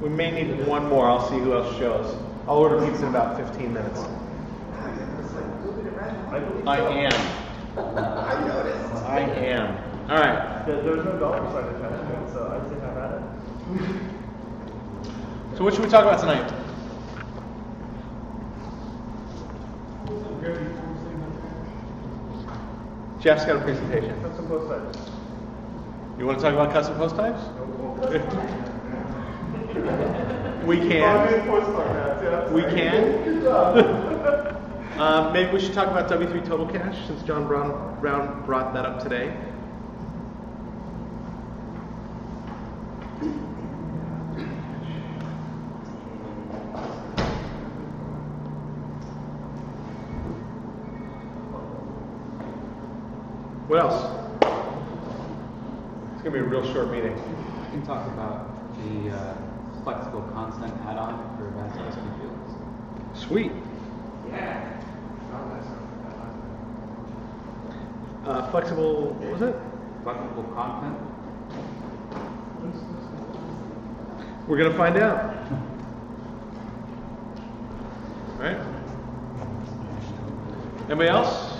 We may need one more. I'll see who else shows. I'll order pizza in about 15 minutes. I am. I noticed. I am. All right. There's no dollar sign attached to it, so I'd say have at it. So what should we talk about tonight? Jeff's got a presentation. Custom post types. You want to talk about custom post types? We can. We can. Good job. Maybe we should talk about W3 Total Cache since John Brown brought that up today. What else? It's going to be a real short meeting. We can talk about the flexible content add-on for advanced custom fields. Sweet. Yeah. Flexible, what was it? Flexible content? We're going to find out. All right. Anybody else?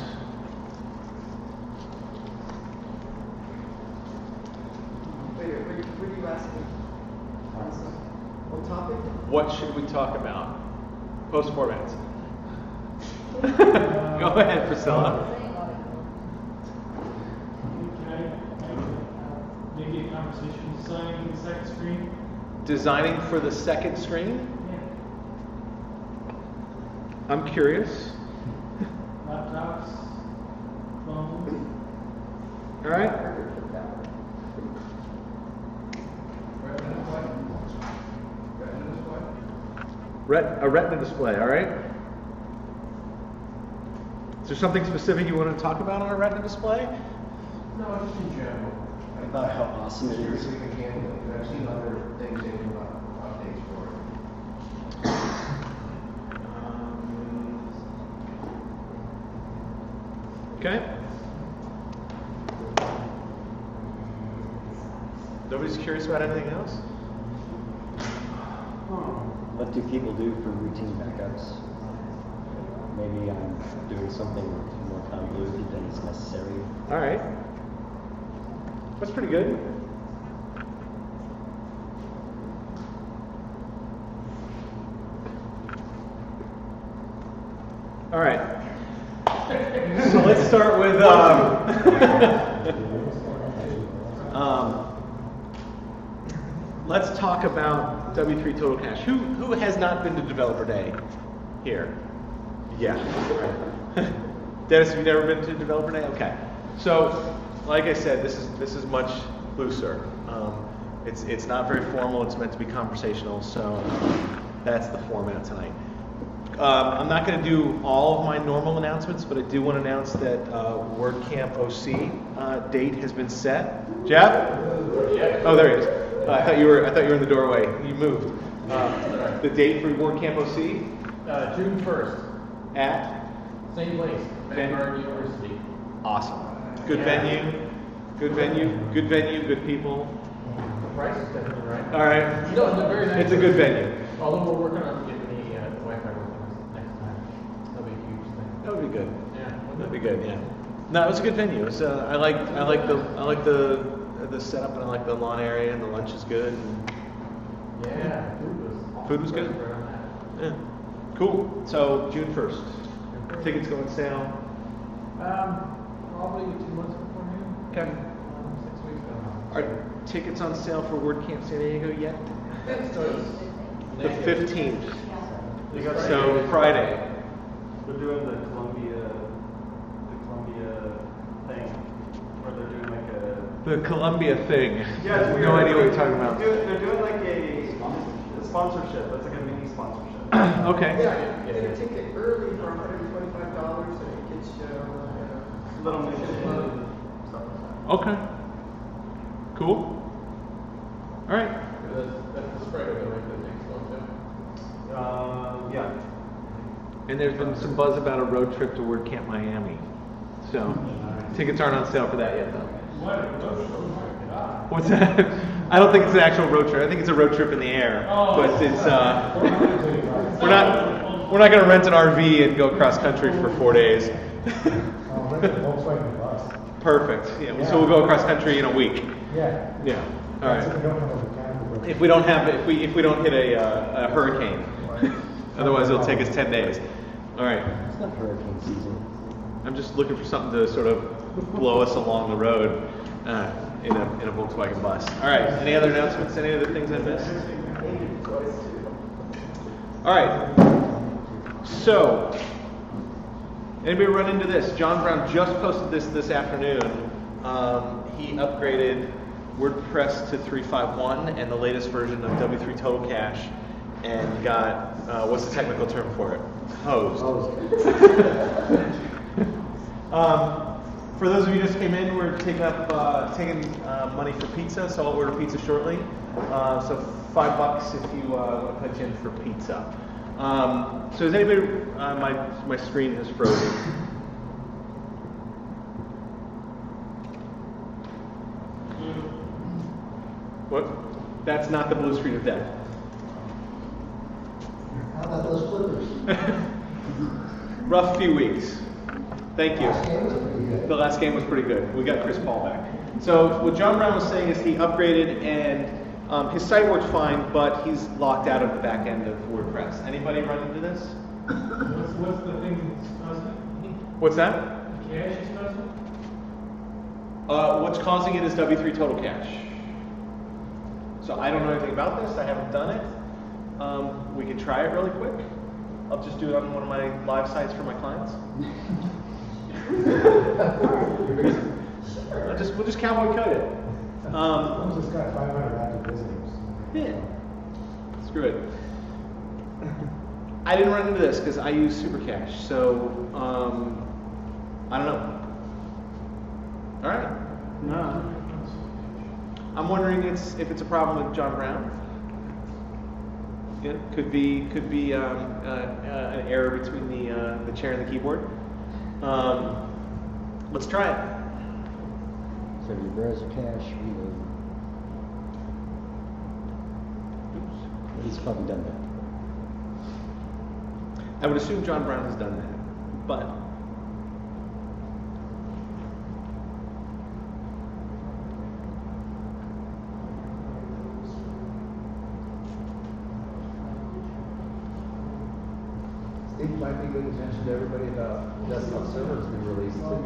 Wait, what are you asking? On topic? What should we talk about? Post formats. Go ahead, Priscilla. Maybe a conversation designing the second screen. Designing for the second screen? Yeah. I'm curious. Laptops, phones. All right. A retina display, all right? Is there something specific you want to talk about on a retina display? No, just in general. About how awesome it is. I've seen other things they do updates for it. Okay. Nobody's curious about anything else? What do people do for routine backups? Maybe I'm doing something more convoluted than is necessary. All right. That's pretty good. All right. So let's start with let's talk about W3 Total Cache. Who has not been to Developer Day here? Yeah. Dennis, have you never been to Developer Day? Okay. So, like I said, this is much looser. It's not very formal. It's meant to be conversational. So that's the format tonight. I'm not going to do all of my normal announcements, but I do want to announce that WordCamp OC date has been set. Jeff? Oh, there he is. I thought you were in the doorway. You moved. The date for WordCamp OC? June 1st. At? Same place. Vanguard University. Awesome. Good venue. Good venue. Good venue. Good people. The price is definitely right. All right. No, it's a very nice. It's a good venue. Although we're working on getting the Wi-Fi working next time. That'll be a huge thing. That would be good. Yeah. That'd be good. Yeah. No, it was a good venue. It was, I like the setup, and I like the lawn area, and the lunch is good. And Yeah. Food was good? Yeah. Cool. So June 1st. Tickets go on sale. Probably 2 months beforehand. Okay. 6 weeks ago. Are tickets on sale for WordCamp San Diego yet? The 15th. So Friday. They're doing the Columbia thing, where they're doing like a. The Columbia thing. Yeah, it's weird. No idea what you're talking about. They're doing like a sponsorship. It's like a mini sponsorship. Okay. Yeah, you get a ticket early for $125 and it gets you Little mini stuff like that. Okay. Cool. All right. That's the spread of it, right? The next one, too. Yeah. And there's been some buzz about a road trip to WordCamp Miami. So tickets aren't on sale for that yet, though. What a road show, my God. What's that? I don't think it's an actual road trip. I think it's a road trip in the air. Oh. But it's we're not going to rent an RV and go cross country for 4 days. Rent a Volkswagen bus. Perfect. Yeah. So we'll go across country in a week. Yeah. Yeah. All right. That's if we don't have a mechanical. If we don't have if we don't hit a hurricane, otherwise it'll take us 10 days. All right. It's not hurricane season. I'm just looking for something to sort of blow us along the road in a Volkswagen bus. All right. Any other announcements? Any other things I missed? All right. So, anybody run into this? John Brown just posted this afternoon. He upgraded WordPress to 3.5.1 and the latest version of W3 Total Cache, and got what's the technical term for it? Hosed. For those of you who just came in, we're taking money for pizza, so I'll order pizza shortly. So $5 if you want to punch in for pizza. So is anybody? My screen has frozen. What? That's not the blue screen of death. How about those flippers? Rough few weeks. Thank you. Last game was pretty good. The last game was pretty good. We got Chris Paul back. So what John Brown was saying is he upgraded and his site works fine, but he's locked out of the back end of WordPress. Anybody run into this? What's the thing that's causing What's that? it? The cache is causing it? What's causing it is W3 Total Cache. So I don't know anything about this. I haven't done it. We could try it really quick. I'll just do it on one of my live sites for my clients. We'll just cowboy code it. It's just got 500 active visitors. Yeah. Screw it. I didn't run into this because I use Super Cache, so I don't know. All right. No. I'm wondering if it's a problem with John Brown. Yeah, could be an error between the chair and the keyboard. Let's try it. So your browser cache, he's probably done that. I would assume John Brown has done that, but Steve might be good to mention to everybody about desktop server's new release too.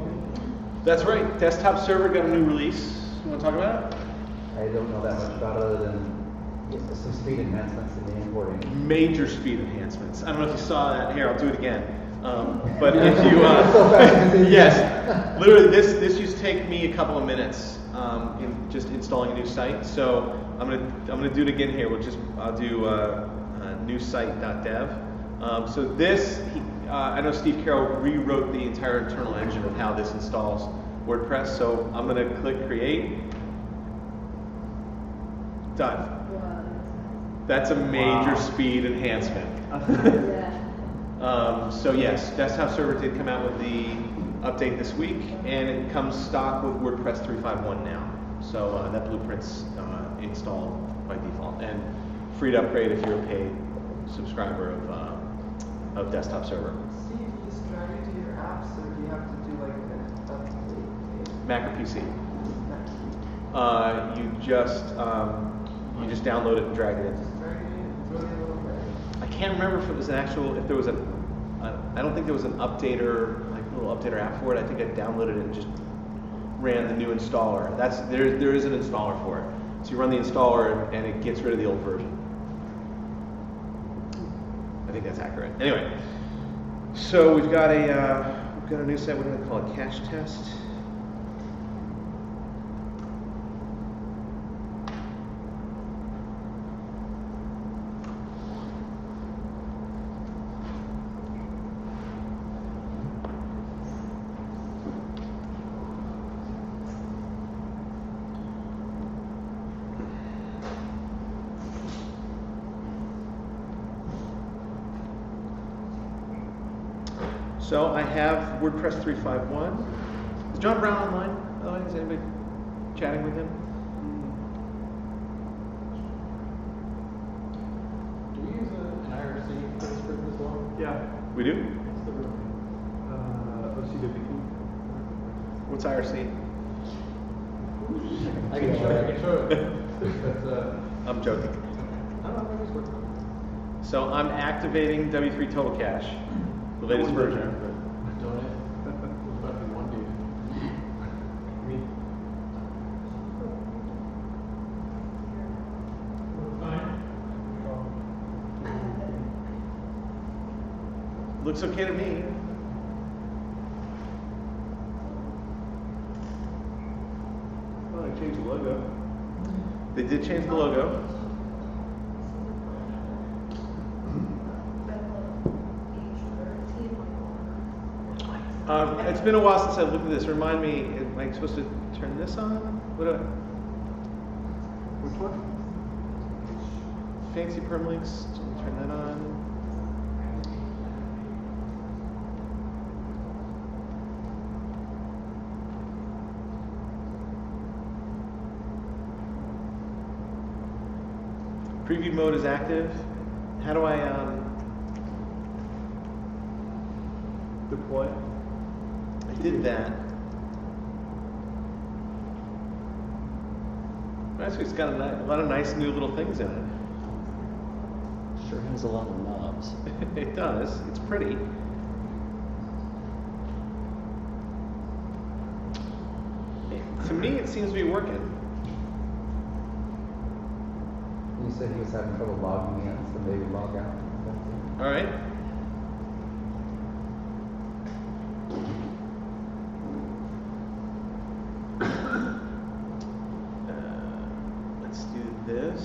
that's right. Desktop server got a new release. You want to talk about it? I don't know that much about it other than some speed enhancements in the importing. Major speed enhancements. I don't know if you saw that. Here, I'll do it again. But if you, yes, literally, this used to take me a couple of minutes in just installing a new site. So I'm gonna do it again here. I'll do new site.dev. So this, I know Steve Carroll rewrote the entire internal engine of how this installs WordPress. So I'm gonna click create. Done. That's a major speed enhancement. So yes, Desktop Server did come out with the update this week, and it comes stock with WordPress 3.5.1 now. So that blueprint's installed by default, and free to upgrade if you're a paid subscriber of Desktop Server. See, you just drag it to your apps, or do you have to do like an update? Mac or PC. You just download it and drag it in. Just drag it in, throw it in a little bit. I can't remember if it was an actual, if there was I don't think there was an updater, like a little updater app for it. I think I downloaded it and just ran the new installer. There is an installer for it. So you run the installer and it gets rid of the old version. I think that's accurate. Anyway, so we've got a new site. We're going to call it Cache Test. So I have WordPress 3.5.1. Is John Brown online? By the way, is anybody chatting with him? We do? OCWP. What's IRC? I can show it. That's, I'm joking. I don't know, it's working. So I'm activating W3 Total Cache, the latest version. Don't it? There's about to be one dude. Me. Fine. Looks okay to me. Oh, they changed the logo. They did change the logo. It's been a while since I've looked at this. Remind me, am I supposed to turn this on? What do I? Which one? Fancy permalinks. Turn that on. Preview mode is active. How do I Deploy. I did that. Actually, it's got a lot of nice new little things in it. Sure has a lot of knobs. It does. It's pretty. To me, it seems to be working. You said he was having trouble logging in, so maybe log out. All right. Let's do this.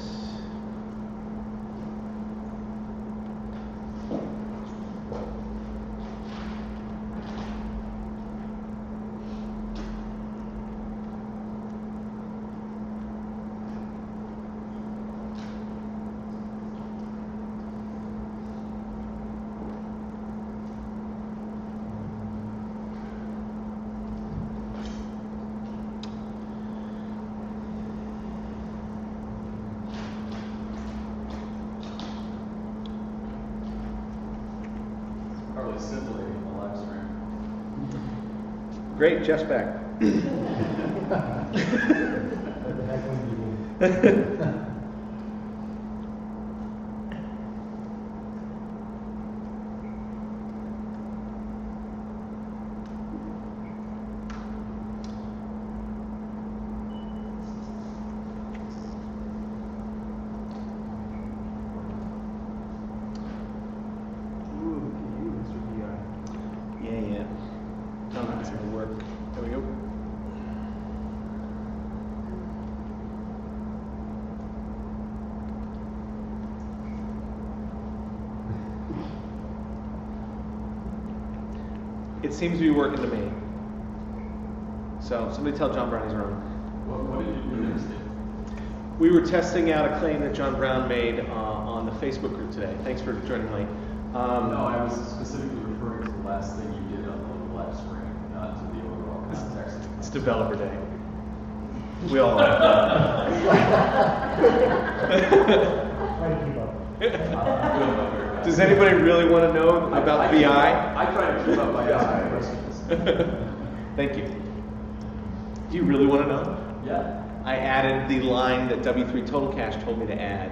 Probably scintillating in the live stream. Great, Jeff's back. What the heck would you do? Ooh, look at you, Mr. BI. Yeah. Oh, that's gonna work. There we go. It seems to be working to me. So somebody tell John Brown he's wrong. What did you do next? We were testing out a claim that John Brown made on the Facebook group today. Thanks for joining late. No, I was specifically referring to the last thing you did on the live stream, not to the overall context. It's Developer Day. We all like Try to keep up. that. Does anybody really want to know about VI? I try to keep up by asking questions. Thank you. Do you really want to know? Yeah. I added the line that W3 Total Cache told me to add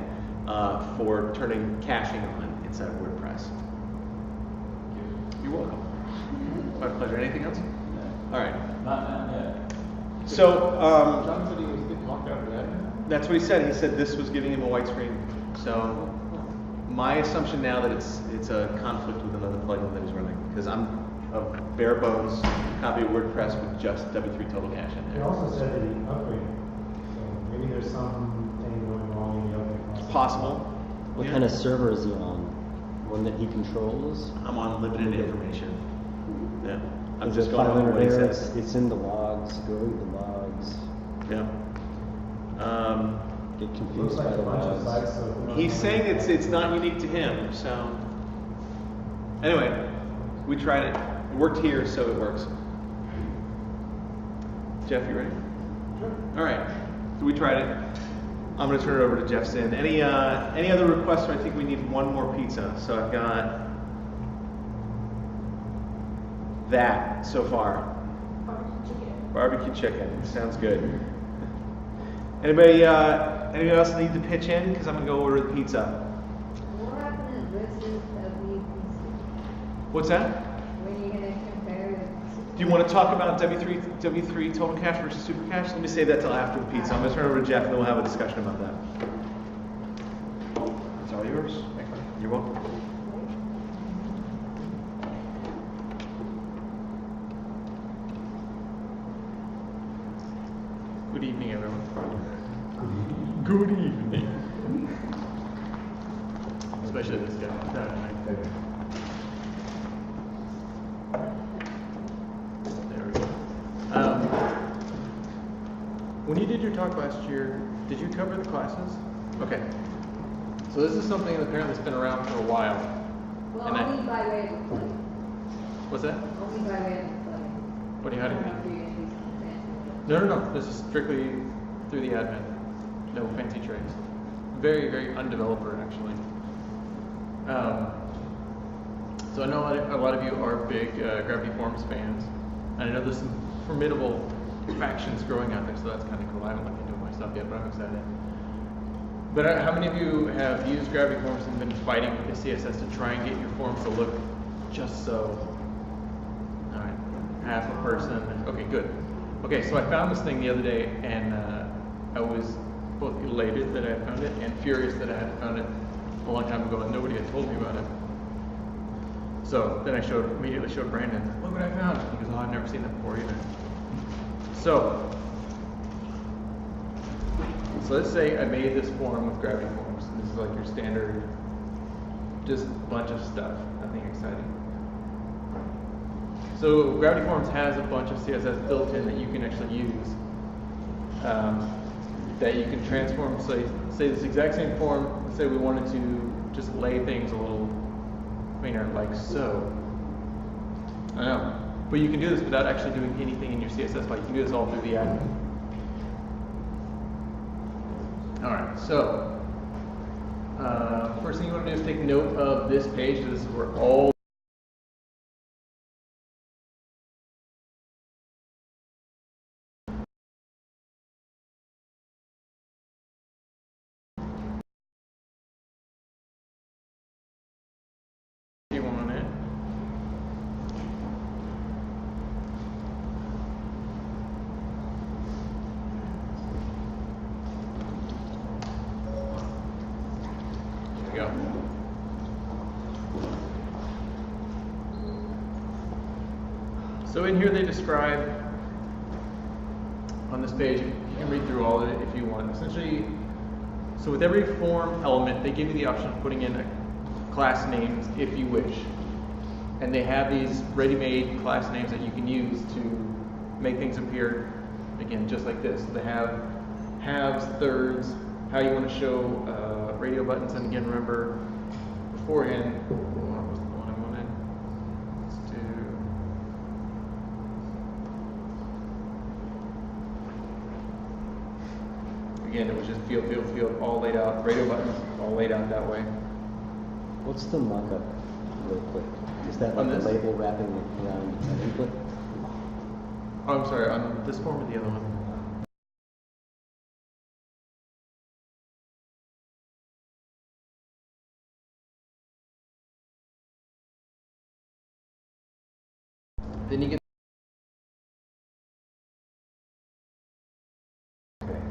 for turning caching on inside of WordPress. You're welcome. My pleasure. Anything else? All right. Not yet. So John said he was getting locked out of that. that's what he said. He said this was giving him a white screen. So my assumption now that it's a conflict with another plugin that he's running because I'm a bare bones copy of WordPress with just W3 Total Cache in It there. also said that he upgraded. So maybe there's something going wrong in the upgrade process. It's possible. What Yeah. kind of server is he on? One that he controls? I'm on limited information. Yeah. I'm Is just it going on what he there? says. It's in the logs. Go read the logs. Yeah. Get Looks confused like by a the bunch of logs. sites, so who knows? He's saying it's not unique to him. So anyway, we tried it. It worked here, so it works. Jeff, you ready? Sure. All right. So we tried it. I'm going to turn it over to Jeff Sin. Any other requests? I think we need one more pizza. So I've got that so far? Barbecue chicken. Sounds good. Anybody else need to pitch in? Because I'm going to go order the pizza. What happened versus WPC? What's that? When you're going to compare it? Do you want to talk about W3 total cash versus super cash? Let me save that till after the pizza. I'm going to turn it over to Jeff and then we'll have a discussion about that. It's all yours. You're welcome. Good evening, everyone. Good evening. Especially this guy. There we go. When you did your talk last year, did you cover the classes? Okay. So this is something that apparently has been around for a while. Well, only by way of play. What's that? Only by way of play. What do you have? No. No. This is strictly through the admin. No fancy tricks. Very, very undeveloper, actually. So I know a lot of you are big Gravity Forms fans, and I know there's some formidable factions growing out there, so that's kind of cool. I haven't looked into it myself yet, but I'm excited. But how many of you have used Gravity Forms and been fighting with the CSS to try and get your forms to look just so? All right, half a person. Okay, good. Okay, so I found this thing the other day, and I was both elated that I found it and furious that I had found it a long time ago and nobody had told me about it. So then I immediately showed Brandon, look what I found. He goes, oh, I've never seen that before either. So let's say I made this form with Gravity Forms. This is like your standard, just a bunch of stuff, nothing exciting. So Gravity Forms has a bunch of CSS built in that you can actually use, that you can transform. Say this exact same form, let's say we wanted to just lay things a little cleaner, like so. I know, but you can do this without actually doing anything in your CSS file. You can do this all through the admin. All right, so first thing you want to do is take note of this page. This is where all you want it. There we go. So in here they describe, on this page, you can read through all of it if you want. Essentially, so with every form element, they give you the option of putting in class names if you wish. And they have these ready-made class names that you can use to make things appear, again, just like this. They have halves, thirds, how you want to show radio buttons. And again, remember, beforehand, what was the one I wanted? Let's do, again, it was just field, all laid out, radio buttons, all laid out that way. What's the markup, real quick? Is that like On a this? label wrapping around an input? Oh, I'm sorry, on this form or the other one? Then you get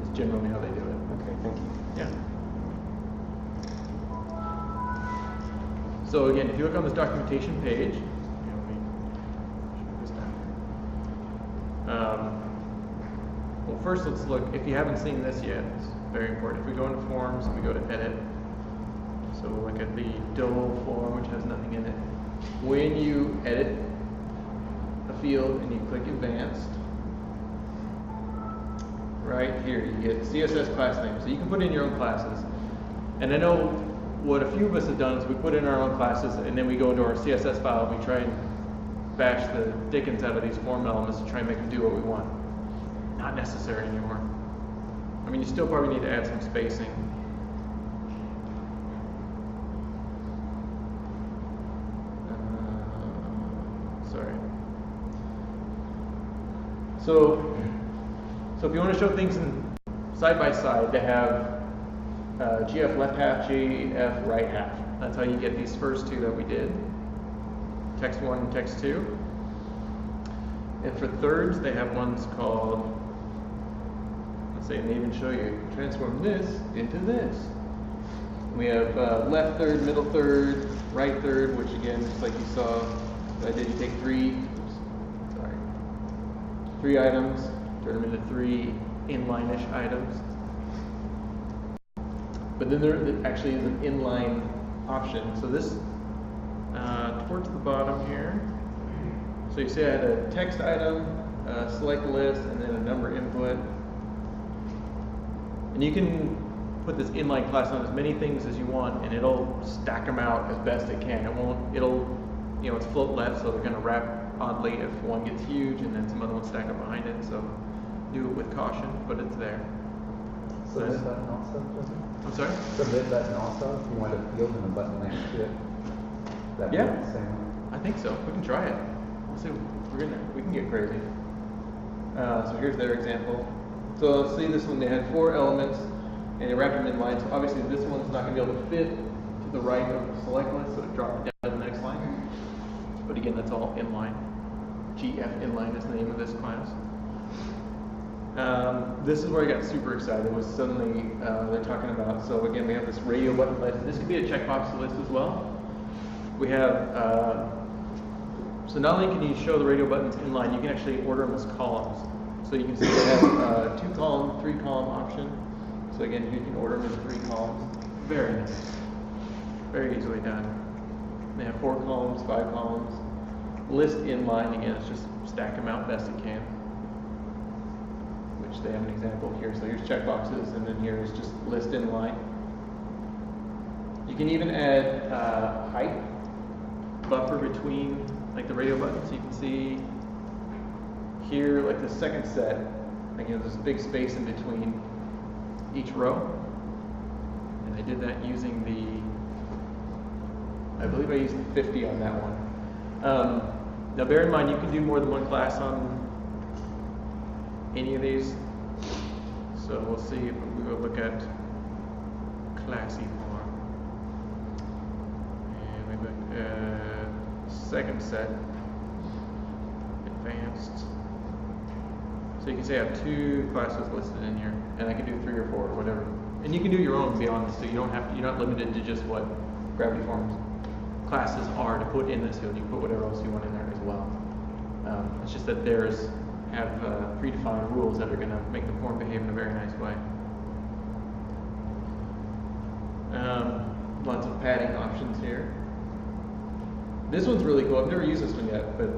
is generally how they do it. Okay, thank you. Yeah. So again, if you look on this documentation page, let me show this down. Well, first let's look. If you haven't seen this yet, it's very important. If we go into forms and we go to edit, so we'll look at the double form, which has nothing in it. When you edit a field and you click advanced, right here you get CSS class name. So you can put in your own classes. And I know what a few of us have done is we put in our own classes and then we go into our CSS file and we try and bash the dickens out of these form elements to try and make them do what we want. Not necessary anymore. I mean, you still probably need to add some spacing. Sorry. So if you want to show things in side by side, they have GF left half, GF right half. That's how you get these first two that we did. Text 1 and text 2. And for thirds, they have ones called, let's say, and they even show you transform this into this. We have left third, middle third, right third, which again, just like you saw, I did, you take three items, turn them into 3 inline-ish items. But then there actually is an inline option. So this, towards the bottom here, so you see I had a text item, select list, and then a number input. And you can put this inline class on as many things as you want, and it'll stack them out as best it can. It's float left, so they're going to wrap oddly if one gets huge, and then some other ones stack up behind it. So do it with caution, but it's there. Submit button also, doesn't it? I'm sorry? Submit button also, if you want a field and a button next to it. That'd be Yeah. the same way. I think so. We can try it. We'll see. We can get crazy. So here's their example. So let's see this one. They had 4 elements, and they wrapped them in line. So obviously this one's not going to be able to fit to the right of the select list, so it dropped it down to the next line. But again, that's all inline. GF inline is the name of this class. This is where I got super excited. Was suddenly they're talking about. So again, we have this radio button list. This could be a checkbox list as well. We have. So not only can you show the radio buttons inline, you can actually order them as columns. So you can see they have 2 column, 3 column option. So again, you can order them in 3 columns. Very nice. Very easily done. They have 4 columns, 5 columns. List inline, again, it's just stack them out best it can. Which they have an example here. So here's checkboxes, and then here is just list inline. You can even add height buffer between like the radio buttons. So you can see here, like the second set, again, there's a big space in between each row. And I did that using I believe I used the 50 on that one. Now bear in mind, you can do more than one class on any of these. So we'll see if we go look at classy form. And we look at second set, advanced. So you can say I have 2 classes listed in here, and I can do 3 or 4 or whatever. And you can do your own, to be honest. So you're not limited to just what Gravity Forms classes are to put in this field. You can put whatever else you want in there as well. It's just that theirs have predefined rules that are going to make the form behave in a very nice way. Lots of padding options here. This one's really cool. I've never used this one yet, but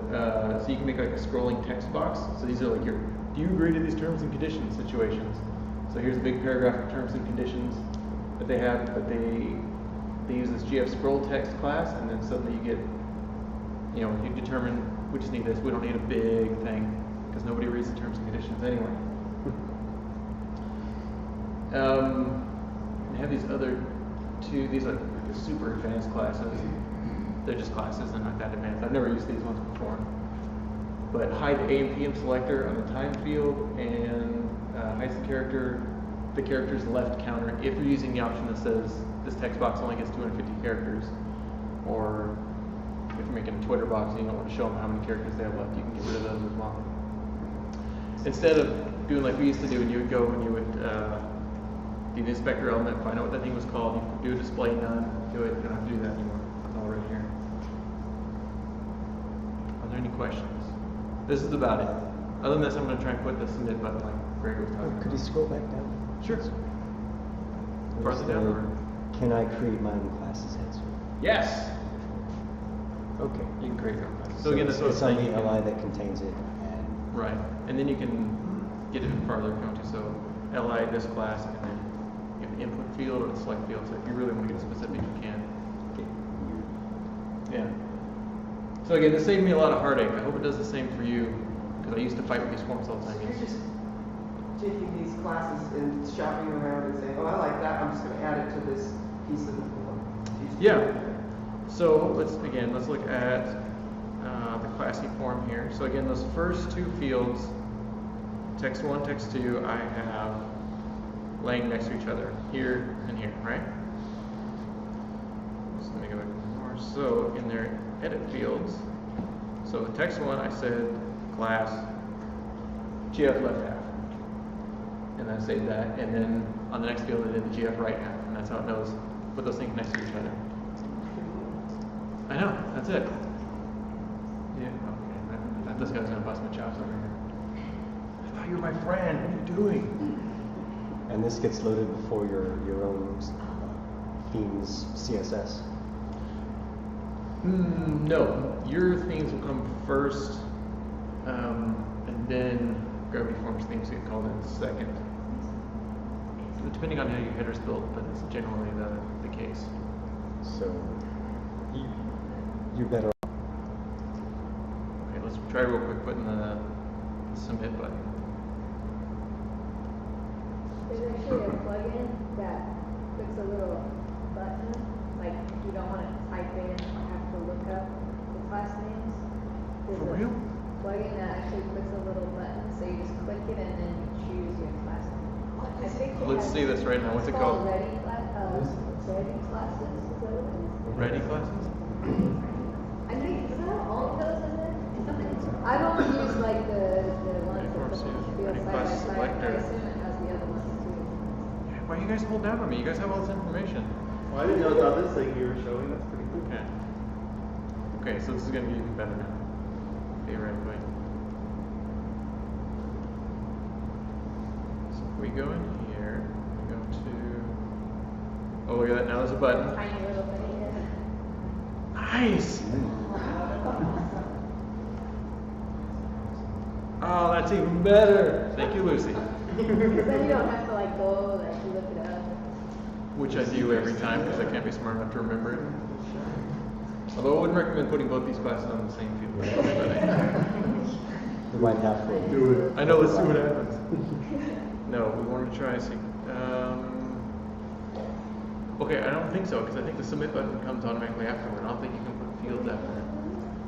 so you can make like a scrolling text box. So these are like your, do you agree to these terms and conditions situations? So here's a big paragraph of terms and conditions that they have, but they use this GF scroll text class, and then suddenly you get, you determine we just need this. We don't need a big thing because nobody reads the terms and conditions anyway. They have these other 2. These are super advanced classes. They're just classes. They're not that advanced. I've never used these ones before. But hide the A and PM selector on the time field, and hides the character's left counter if you're using the option that says this text box only gets 250 characters, or if you're making a Twitter box and you don't want to show them how many characters they have left, you can get rid of those as well. Instead of doing like we used to do, and you would go and you would do the inspector element, find out what that thing was called, you could do a display none, do it, you don't have to do that anymore. It's all right here. Are there any questions? This is about it. Other than this, I'm going to try and put the submit button like Greg was talking about. Could you scroll back down? Sure. Farther down or? Can I create my own classes answer? Yes! Okay. You can create your own class. So again, that's what it's I'm on saying. the LI that contains it. And Right. And then you can get it farther if you want to. So LI this class, and then you have the input field or the select field. So if you really want to get specific, you can. Yeah. So again, this saved me a lot of heartache. I hope it does the same for you, because I used to fight with these forms all the time. You're just taking these classes and shopping around and saying, oh, I like that, I'm just going to add it to this piece of the form. Yeah. So let's look at the classy form here. So again, those first 2 fields text 1, text 2, I have laying next to each other, here and here, right? So let me go back more. So in their edit fields, so the text 1, I said class GF left half, and I saved that, and then on the next field I did the GF right half, and that's how it knows put those things next to each other. I know, that's it. Yeah, okay. This guy's gonna bust my chops over here. I thought you were my friend. What are you doing? And this gets loaded before your own themes CSS. No, your themes will come first, and then Gravity Forms themes get called in second. Depending on how your header's built, but it's generally the case. So you're better off. Okay, let's try real quick putting the submit button. There's actually a plugin that puts a little button, like if you don't want to type in or have to look up the class names. There's For real? a plugin that actually puts a little button, so you just click it and then you choose your class name. I think it Let's has- see this right now. What's it called? Ready classes, is that what it is? Ready classes? I think, is that all of those in there? I've only used like the ones that Forms, put yeah. the field Ready side by class side. I selector. assume it has the other ones too. Why you guys hold down on me? You guys have all this information. Well, I didn't know about this thing you were showing. That's pretty cool. Okay. Okay, so this is gonna be even better now. Theoretically. So if we go in here, we go to. Oh, look at that! Now there's a button. Tiny little thing. Nice. Oh, that's even better. Thank you, Lucy. Because then you don't have to like go like look it up. Which I do every time because I can't be smart enough to remember it. Although I wouldn't recommend putting both these classes on the same field. You might have to Do it. I know. Let's see what happens. No, we want to try. Okay, I don't think so because I think the submit button comes automatically afterward. I don't think you can put fields after it.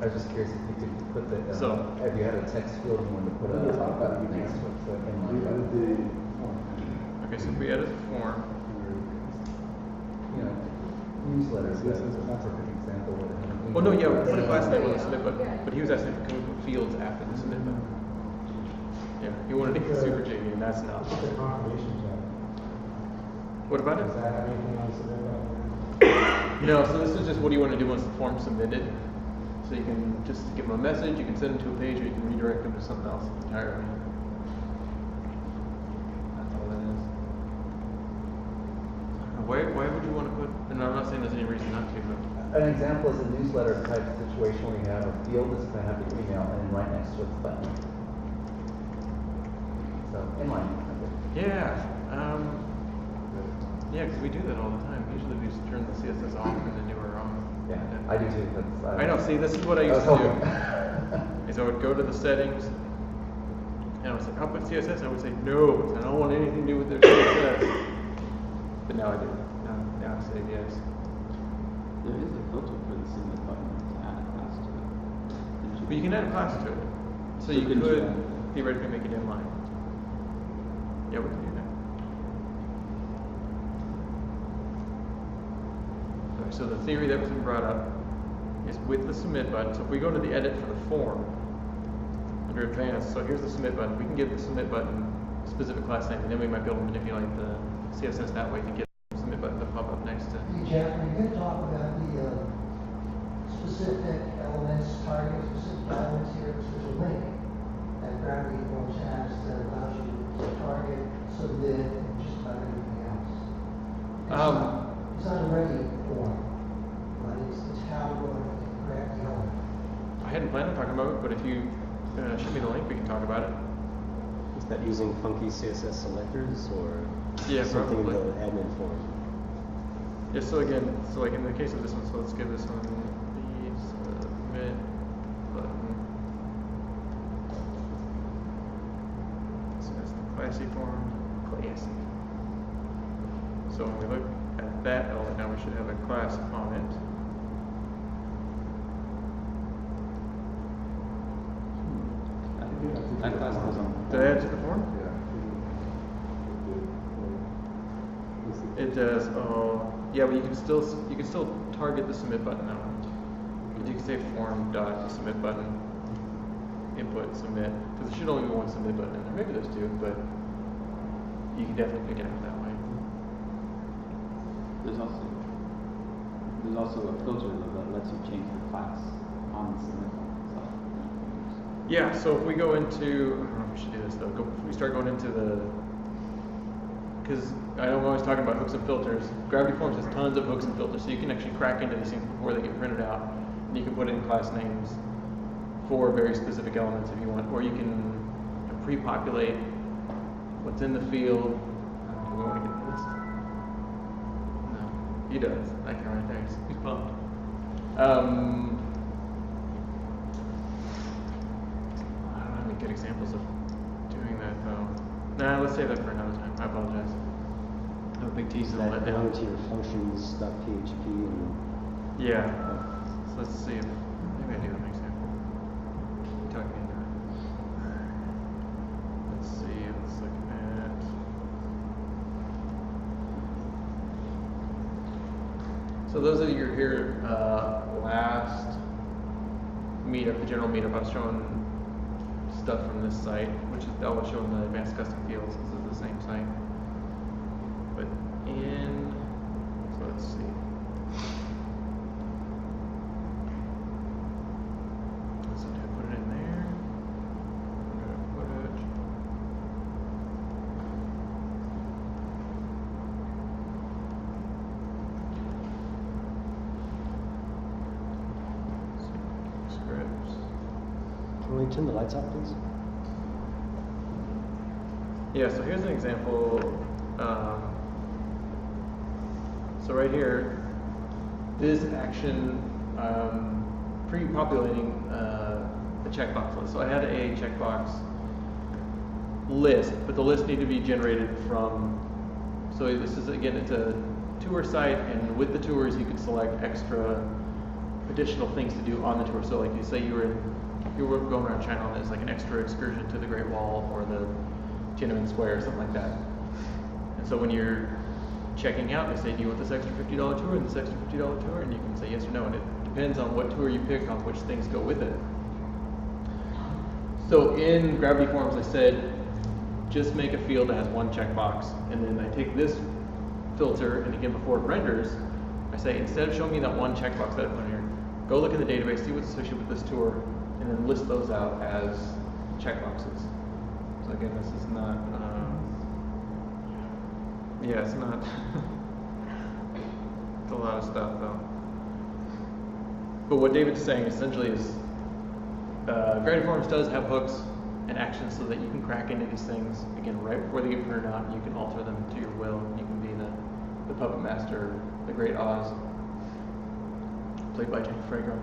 I was just curious if you could put the, So- if you had a text field and you wanted to put a button next to it, so it can Okay, so if we edit the form, you know, newsletters, that's a perfect example. well, no, yeah, we put a class name on the submit button, but he was asking, can we put fields after the submit button? Yeah, he wanted to get super jiggy, and that's not. It's a confirmation check. What about it? Does that have anything on the submit button? No, so this is just what do you want to do once the form's submitted. So you can just give them a message, you can send them to a page, or you can redirect them to something else entirely. That's all that is. Why would you want to put, and I'm not saying there's any reason not to, but. An example is a newsletter type situation where you have a field that's going to have the email and then right next to it the button. So, inline. Yeah, yeah, because we do that all the time. Usually we just turn the CSS off and then do our own. Yeah, I do too. That's, I know, see, this is what I I used was to do. hoping. Is I would go to the settings, and I would say, I'll put CSS, I would say, no, I don't want anything to do with their CSS. But now I do. Now I say yes. There is a filter for the submit button to add a class to it. But you can add a class to it. So So you couldn't you could add- theoretically make it inline. Yeah, we can do that. Okay, so the theory that was brought up is with the submit button. So if we go to the edit for the form, under advanced, so here's the submit button. We can give the submit button a specific class name, and then we might be able to manipulate the CSS that way to get the submit button to pop up next to. Hey, Jeff, are you going to talk about the specific elements, target specific elements here? Because there's a link that Gravity Forms has that allows you to target, submit, and just about everything else. It's not a ready form, but it's how we're going to grab the element. I hadn't planned on talking about it, but if you show me the link, we can talk about it. Is that using funky CSS selectors or Yeah, something in probably. the admin form? Yeah, so again, so like in the case of this one, so let's give this one the submit button. So that's the classy form, classy. So when we look at that element, now we should have a class on it. You do have to That class was on. Did I add to the form? It does. Oh, yeah. But you can still target the submit button now. You can say form dot submit button input submit, because there should only be one submit button in there. Maybe there's two, but you can definitely pick it up that way. There's also a filter that lets you change the class on the submit button. Yeah. So if we go into, I don't know if we should do this though. If we start going into because I know I'm always talking about hooks and filters. Gravity Forms has tons of hooks and filters, so you can actually crack into these things before they get printed out. And you can put in class names for very specific elements if you want, or you can pre-populate what's in the field. Do we want to get this? No, he does. That guy right there, he's pumped. I don't have any good examples of doing that though. Nah, let's save that for another time. I apologize. I'm a big tease and I'll let down. Down to your functions.php and Yeah. So let's see if maybe I do have an example. Talk me into it. Let's see. Let's look at. So those of you who were here last meetup, the general meetup, I was showing stuff from this site, which is I was showing the advanced custom fields. This is the same site, but so let's see. So did I put it in there? Where did I put it? Scripts. can we turn the lights off, please? Yeah, so here's an example. So right here, this action pre-populating a checkbox list. So I had a checkbox list, but the list needed to be generated from, so this is, again, it's a tour site, and with the tours you can select extra additional things to do on the tour. So like you say you were going around China, and there's like an extra excursion to the Great Wall or the Tiananmen Square or something like that. And so when you're checking out, they say, do you want this extra $50 tour and this extra $50 tour? And you can say yes or no, and it depends on what tour you pick on which things go with it. So in Gravity Forms, I said, just make a field that has one checkbox, and then I take this filter, and again, before it renders, I say, instead of showing me that one checkbox that I put in here, go look in the database, see what's associated with this tour, and then list those out as checkboxes. So again, this is not, yeah, it's not, it's a lot of stuff though. But what David's saying essentially is, Gravity Forms does have hooks and actions so that you can crack into these things, again, right before they get printed out, and you can alter them to your will. You can be the puppet master, the great Oz, played by James Franco.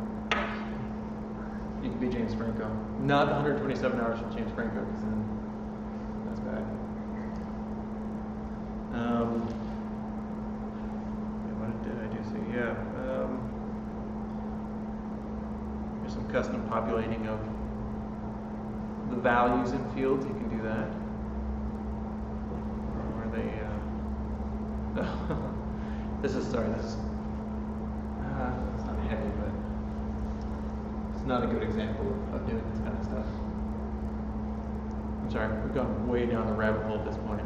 You can be James Franco. Not 127 hours with James Franco, because then that's bad. What did I do? So yeah, there's some custom populating of the values in fields. You can do that. Or are they? This is it's not heavy, but it's not a good example of doing this kind of stuff. I'm sorry, we've gone way down the rabbit hole at this point.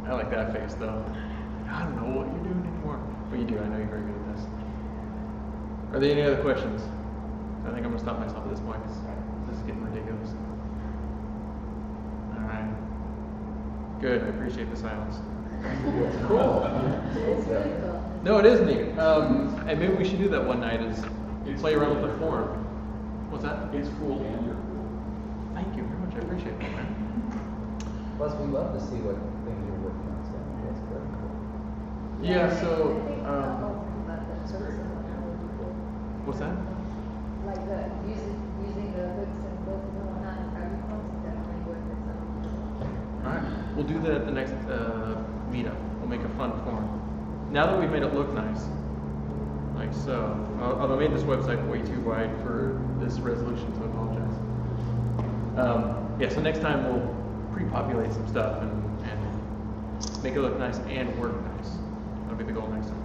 I like that face though. I don't know what you're doing anymore. But you do, I know you're very good at this. Are there any other questions? I think I'm gonna stop myself at this point because this is getting ridiculous. Alright. Good, I appreciate the silence. Cool. It's really cool. No, it is neat. And maybe we should do that one night is play around with the form. What's that? It's cool and you're cool. Thank you very much, I appreciate that, man. Plus, we love to see what things you're working on, so that's very cool. Yeah, I so, think about the hooks and whatnot. what's that? Like using the hooks and filters and whatnot in Gravity Forms is definitely worth it. Alright, we'll do that at the next meetup. We'll make a fun form. Now that we've made it look nice, like so, although I made this website way too wide for this resolution, so I apologize. Yeah, so next time we'll pre-populate some stuff and make it look nice and work nice. That'll be the goal next time.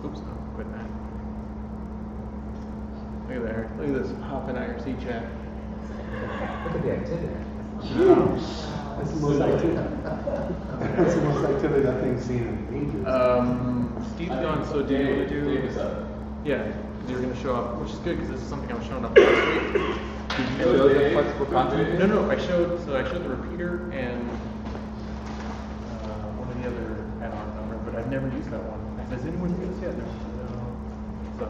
Oops, no, quit that. Look at there. Look at this hopping IRC chat. Look at the activity. That's the most activity. That's the most activity that thing's seen in ages. Steve's gone, so do you want to do? Dave is up. Yeah, because you're going to show up, which is good because this is something I was showing up last week. Did you show the flexible content? No, I showed the repeater and one of the other add-on number, but I've never used that one. Has anyone used this yet? No. So.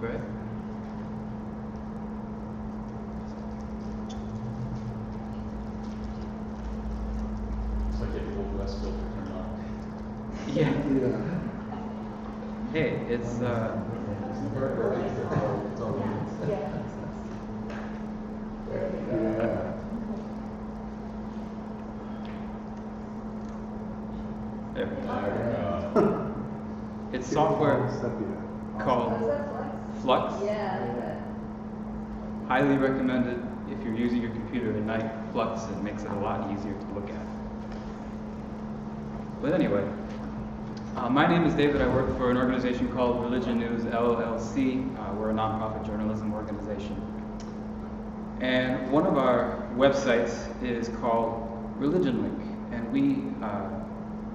Right. It's like getting the old West filter turned on. Yeah. Hey, it's there. It's software called Flux. Yeah. Highly recommended if you're using your computer at night. Flux, it makes it a lot easier to look at. But anyway, my name is David. I work for an organization called Religion News LLC. We're a nonprofit journalism organization. And one of our websites is called Religion Link. And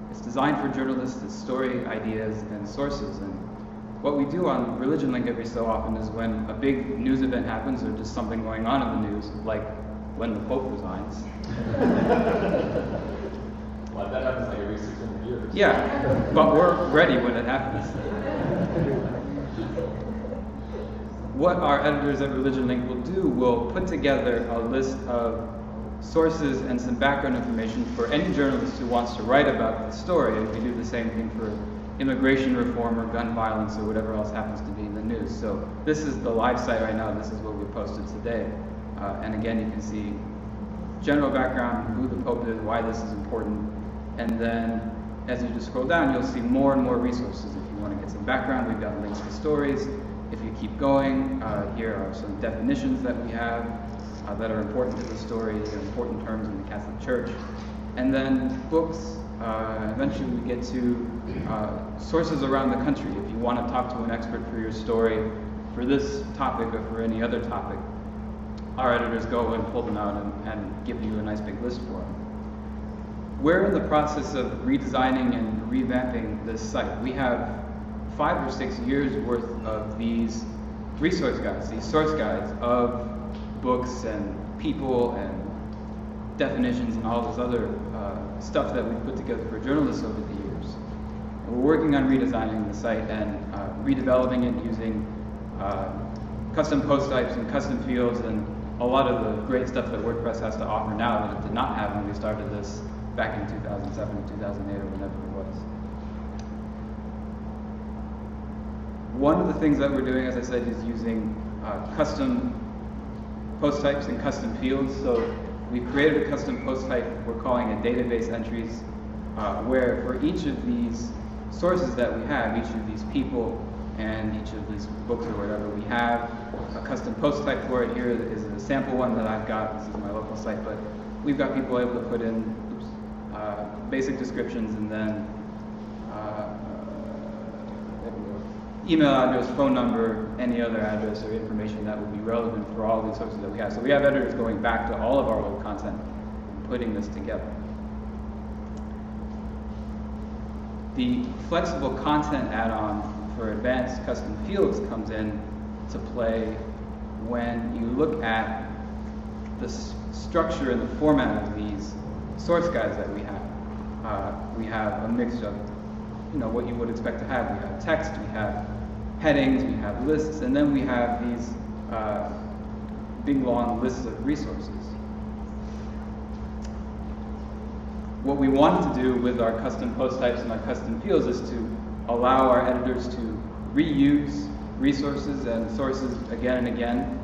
it's designed for journalists, it's story ideas and sources. And what we do on Religion Link every so often is when a big news event happens or just something going on in the news, like when the Pope resigns. Well, that happens like every 600 years. Yeah, but we're ready when it happens. What our editors at Religion Link will do, will put together a list of sources and some background information for any journalist who wants to write about the story, and we do the same thing for immigration reform or gun violence or whatever else happens to be in the news. So this is the live site right now. This is what we posted today. And again, you can see general background, who the Pope is, why this is important. And then as you just scroll down, you'll see more and more resources. If you want to get some background, we've got links to stories. If you keep going, here are some definitions that we have that are important to the story, important terms in the Catholic Church. And then books. Eventually we get to sources around the country. If you want to talk to an expert for your story, for this topic or for any other topic, our editors go and pull them out and give you a nice big list for them. We're in the process of redesigning and revamping this site. We have 5 or 6 years worth of these resource guides, these source guides of books and people and definitions and all this other stuff that we've put together for journalists over the years. And we're working on redesigning the site and redeveloping it using custom post types and custom fields and a lot of the great stuff that WordPress has to offer now that it did not have when we started this back in 2007 or 2008 or whenever it was. One of the things that we're doing, as I said, is using custom post types and custom fields. So we created a custom post type we're calling a database entries, where for each of these sources that we have, each of these people and each of these books or whatever, we have a custom post type for it. Here is a sample one that I've got. This is my local site, but we've got people able to put in basic descriptions and then email address, phone number, any other address or information that would be relevant for all these sources that we have. So we have editors going back to all of our old content and putting this together. The flexible content add-on for advanced custom fields comes in to play when you look at the structure and the format of these source guides that we have. We have a mix of, what you would expect to have. We have text, we have headings, we have lists, and then we have these big long lists of resources. What we wanted to do with our custom post types and our custom fields is to allow our editors to reuse resources and sources again and again,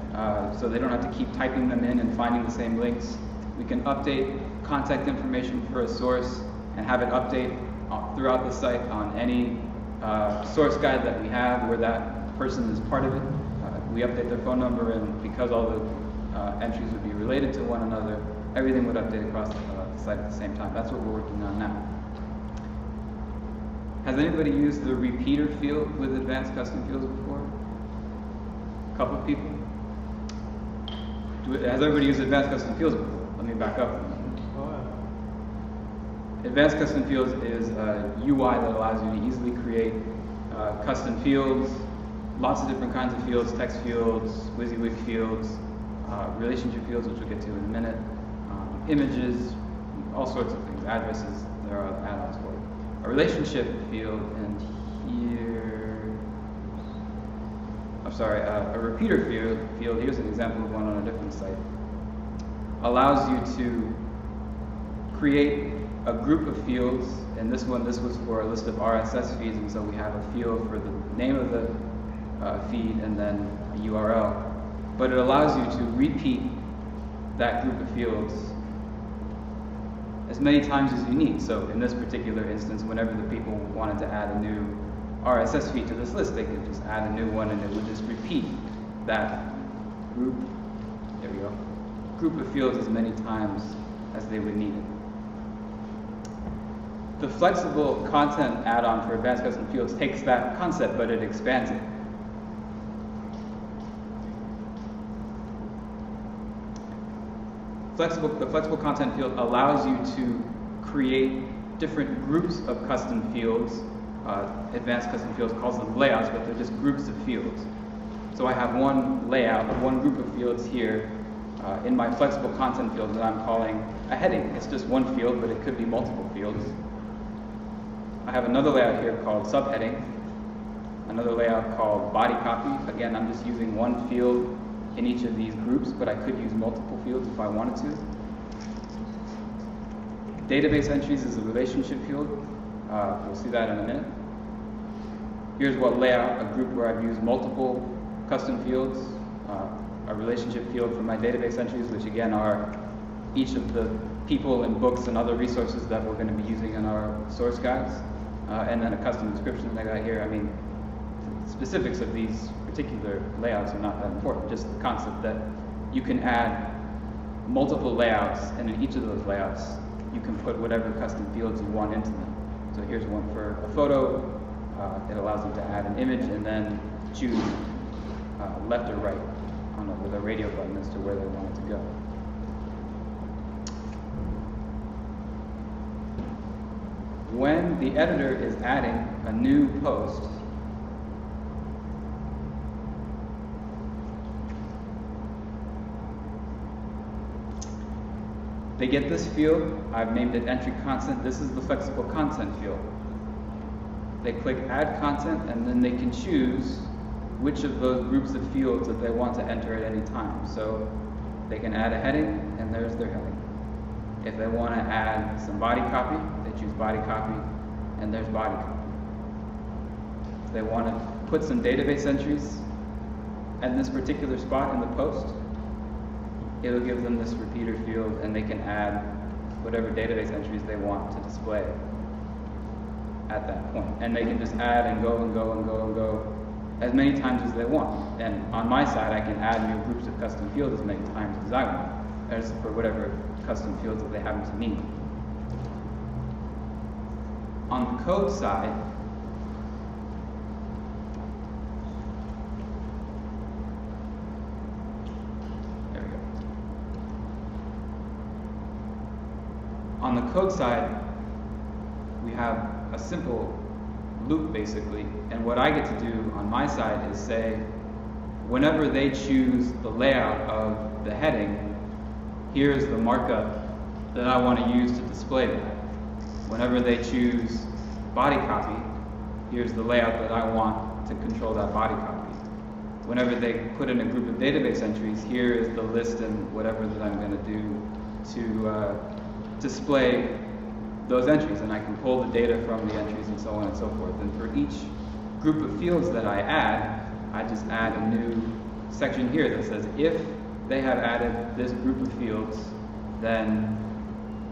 so they don't have to keep typing them in and finding the same links. We can update contact information for a source and have it update throughout the site on any source guide that we have where that person is part of it. We update their phone number, and because all the entries would be related to one another, everything would update across the site at the same time. That's what we're working on now. Has anybody used the repeater field with advanced custom fields before? A couple of people? Has everybody used advanced custom fields before? Let me back up. Advanced custom fields is a UI that allows you to easily create custom fields, lots of different kinds of fields, text fields, WYSIWYG fields, relationship fields, which we'll get to in a minute, images, all sorts of things, addresses. There are add-ons for it. A relationship field, and here, a repeater field, here's an example of one on a different site, allows you to create a group of fields. In this one, this was for a list of RSS feeds, and so we have a field for the name of the feed and then a URL. But it allows you to repeat that group of fields as many times as you need. So in this particular instance, whenever the people wanted to add a new RSS feed to this list, they could just add a new one and it would just repeat that group, there we go, group of fields as many times as they would need it. The flexible content add-on for advanced custom fields takes that concept, but it expands it. The flexible content field allows you to create different groups of custom fields. Advanced custom fields calls them layouts, but they're just groups of fields. So I have one layout, one group of fields here in my flexible content field that I'm calling a heading. It's just one field, but it could be multiple fields. I have another layout here called subheading, another layout called body copy. Again, I'm just using one field in each of these groups, but I could use multiple fields if I wanted to. Database entries is a relationship field. We'll see that in a minute. Here's what layout, a group where I've used multiple custom fields, a relationship field for my database entries, which again are each of the people and books and other resources that we're going to be using in our source guides, and then a custom description that I got here. I mean, specifics of these particular layouts are not that important, just the concept that you can add multiple layouts, and in each of those layouts you can put whatever custom fields you want into them. So here's one for a photo. It allows them to add an image and then choose left or right with a radio button as to where they want it to go. When the editor is adding a new post, they get this field. I've named it entry content. This is the flexible content field. They click add content, and then they can choose which of those groups of fields that they want to enter at any time. So they can add a heading, and there's their heading. If they want to add some body copy, they choose body copy, and there's body copy. If they want to put some database entries at this particular spot in the post, it'll give them this repeater field, and they can add whatever database entries they want to display at that point. And they can just add and go and go and go and go as many times as they want. And on my side, I can add new groups of custom fields as many times as I want, as for whatever custom fields that they happen to need. On the code side, there we go. On the code side, we have a simple loop basically, and what I get to do on my side is say, whenever they choose the layout of the heading, here's the markup that I want to use to display that. Whenever they choose body copy, here's the layout that I want to control that body copy. Whenever they put in a group of database entries, here is the list and whatever that I'm going to do to display those entries, and I can pull the data from the entries and so on and so forth. And for each group of fields that I add, I just add a new section here that says if they have added this group of fields, then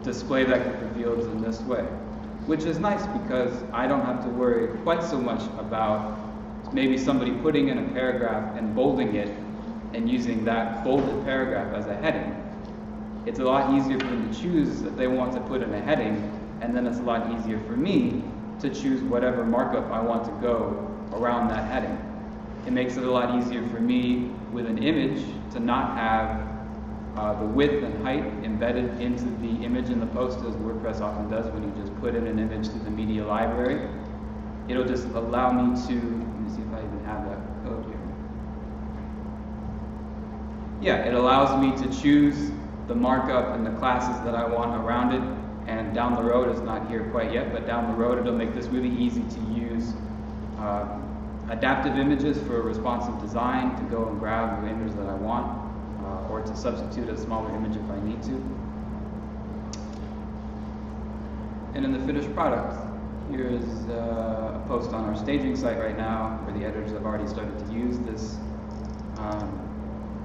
display that group of fields in this way. Which is nice because I don't have to worry quite so much about maybe somebody putting in a paragraph and bolding it and using that bolded paragraph as a heading. It's a lot easier for them to choose that they want to put in a heading, and then it's a lot easier for me to choose whatever markup I want to go around that heading. It makes it a lot easier for me with an image to not have the width and height embedded into the image in the post, as WordPress often does when you just put in an image to the media library. It'll just allow me to, let me see if I even have that code here. Yeah, it allows me to choose the markup and the classes that I want around it, and down the road, it's not here quite yet, but down the road it'll make this really easy to use adaptive images for responsive design, to go and grab the image that I want, or to substitute a smaller image if I need to. And in the finished product, here's a post on our staging site right now where the editors have already started to use this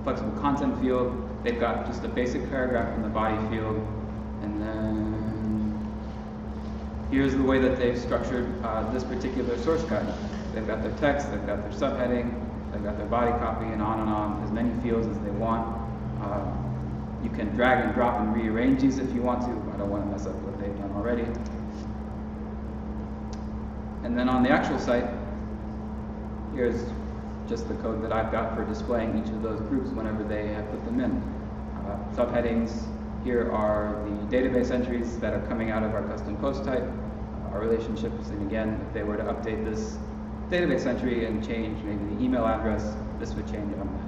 flexible content field. They've got just a basic paragraph in the body field, and then here's the way that they've structured this particular source guide. They've got their text, they've got their subheading, they've got their body copy, and on, as many fields as they want. You can drag and drop and rearrange these if you want to. I don't want to mess up what they've done already. And then on the actual site, here's just the code that I've got for displaying each of those groups whenever they have put them in. Subheadings, here are the database entries that are coming out of our custom post type, our relationships, and again, if they were to update this database entry and change maybe the email address, this would change automatically.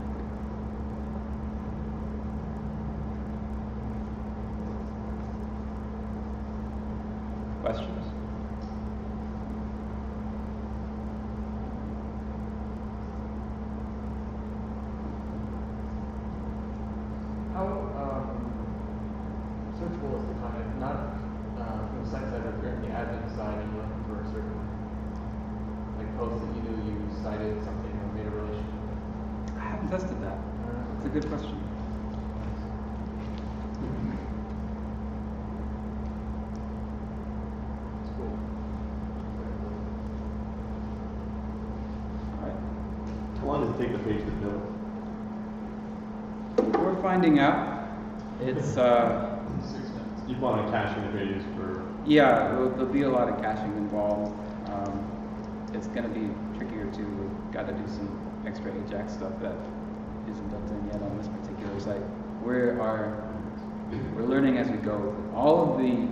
Questions? How searchable is the content? Not from the site side, but from the admin side, and you're looking for a certain post that you knew you cited something or made a relation. I haven't tested that. It's a good question. It's cool. All right. How long does it take the page to build? We're finding out. It's 6 minutes. You want to cache the pages for... yeah, there'll be a lot of caching involved. It's going to be trickier too. We've got to do some extra Ajax stuff that isn't built in yet on this particular site. We're learning as we go. All of the,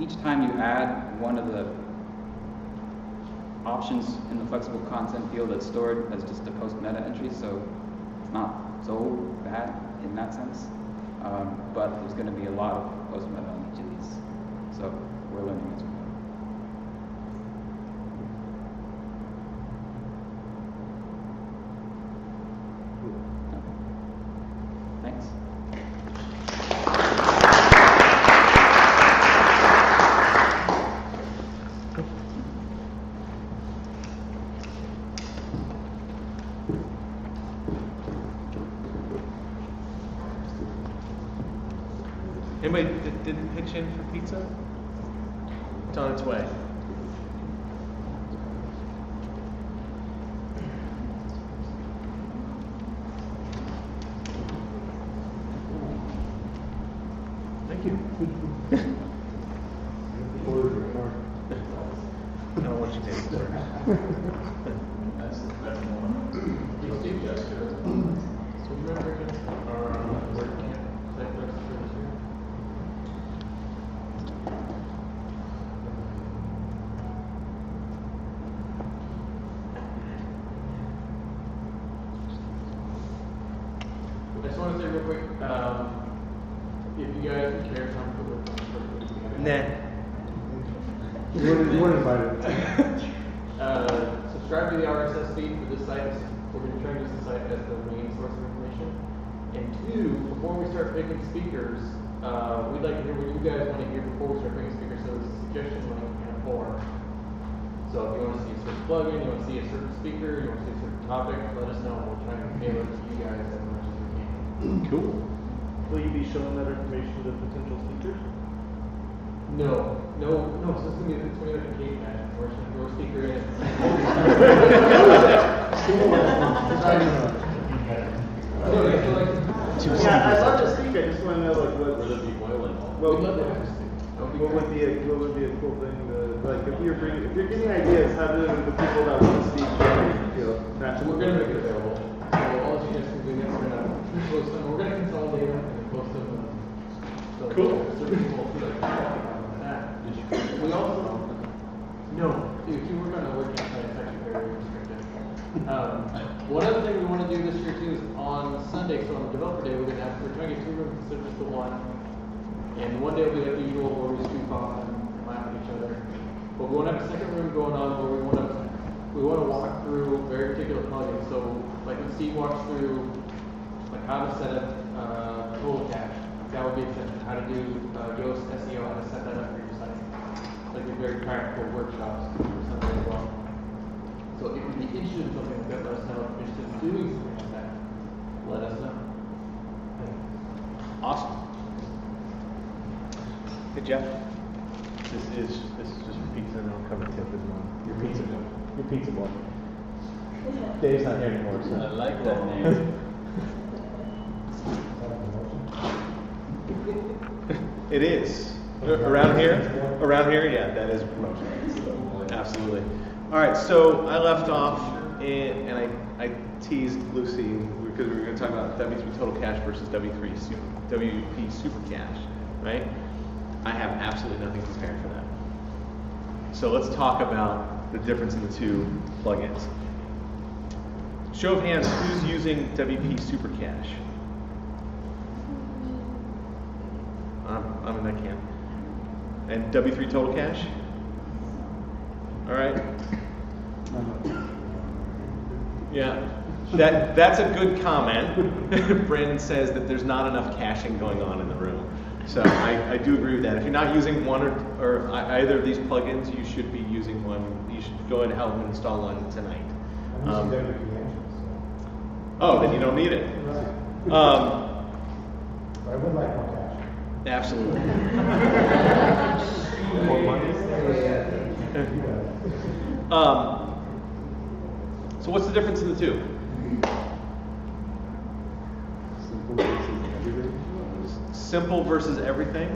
each time you add one of the options in the flexible content field that's stored as just a post meta entry, so it's not so bad in that sense. But there's going to be a lot of post meta on each of these, so we're learning as we go. Thanks. Anybody that didn't pitch in for pizza? It's on its way. Thank you. I don't want you to take it. That's one. Steve Jessica. So you remember our WordCamp site for this year? I just want to say real quick, if you guys would care, time to put Nah. You weren't invited. Subscribe to the RSS feed for this site. We're going to try to use the site as the main source of information. And 2, before we start picking speakers, we'd like to hear what you guys want to hear before we start bringing speakers. So it's a suggestion link and a form. So if you want to see a certain plugin, you want to see a certain speaker, you want to see a certain topic, let us know. We'll try and tailor it to you guys as much as we can. Cool. Will you be showing that information to potential speakers? No. So it's gonna be like a cake match. We're just gonna throw a speaker in. Yeah, I'd love to speak. I just want to know like what Would it be boiling? Well, We'd love to have you speak. what would be a cool thing to, like if you're giving ideas, how do the people that want to speak So we're gonna make it available. So all of you guys can do this. Post them. We're gonna consolidate them and post them. So Cool. So people feel like that. We also if you work on a working site, it's actually very restricted. One other thing we want to do this year too is on Sunday, so on Developer Day, we're trying to get 2 rooms instead of just the one. And one day will be like the usual where we scoop off and laugh at each other. But we want to have a second room going on where we want to walk through very particular plugins. So like when Steve walks through like how to set up total cache, that would be how to do Yoast SEO, how to set that up for your site. Like a very practical workshops for Sunday as well. So if you'd be interested in something like that, let us know. If you're interested in doing something like that, let us know. Awesome. Hey Jeff. This is just your pizza, and I'll cover tip as well. Your pizza boy. Dave's not here anymore, so. I like that name. It is. Around here, yeah, that is a promotion. Absolutely. All right, so I left off, and I teased Lucy because we were going to talk about W3 Total Cache versus WP Super Cache, right? I have absolutely nothing prepared for that. So let's talk about the difference in the two plugins. Show of hands, who's using WP Super Cache? I'm in that camp. And W3 Total Cache? All right. Yeah, that's a good comment. Brandon says that there's not enough caching going on in the room. So I do agree with that. If you're not using one or either of these plugins, you should be using one. You should go and help install one tonight. Oh, then you don't need it. I would like more cash. Absolutely. So what's the difference in the two? Simple versus everything?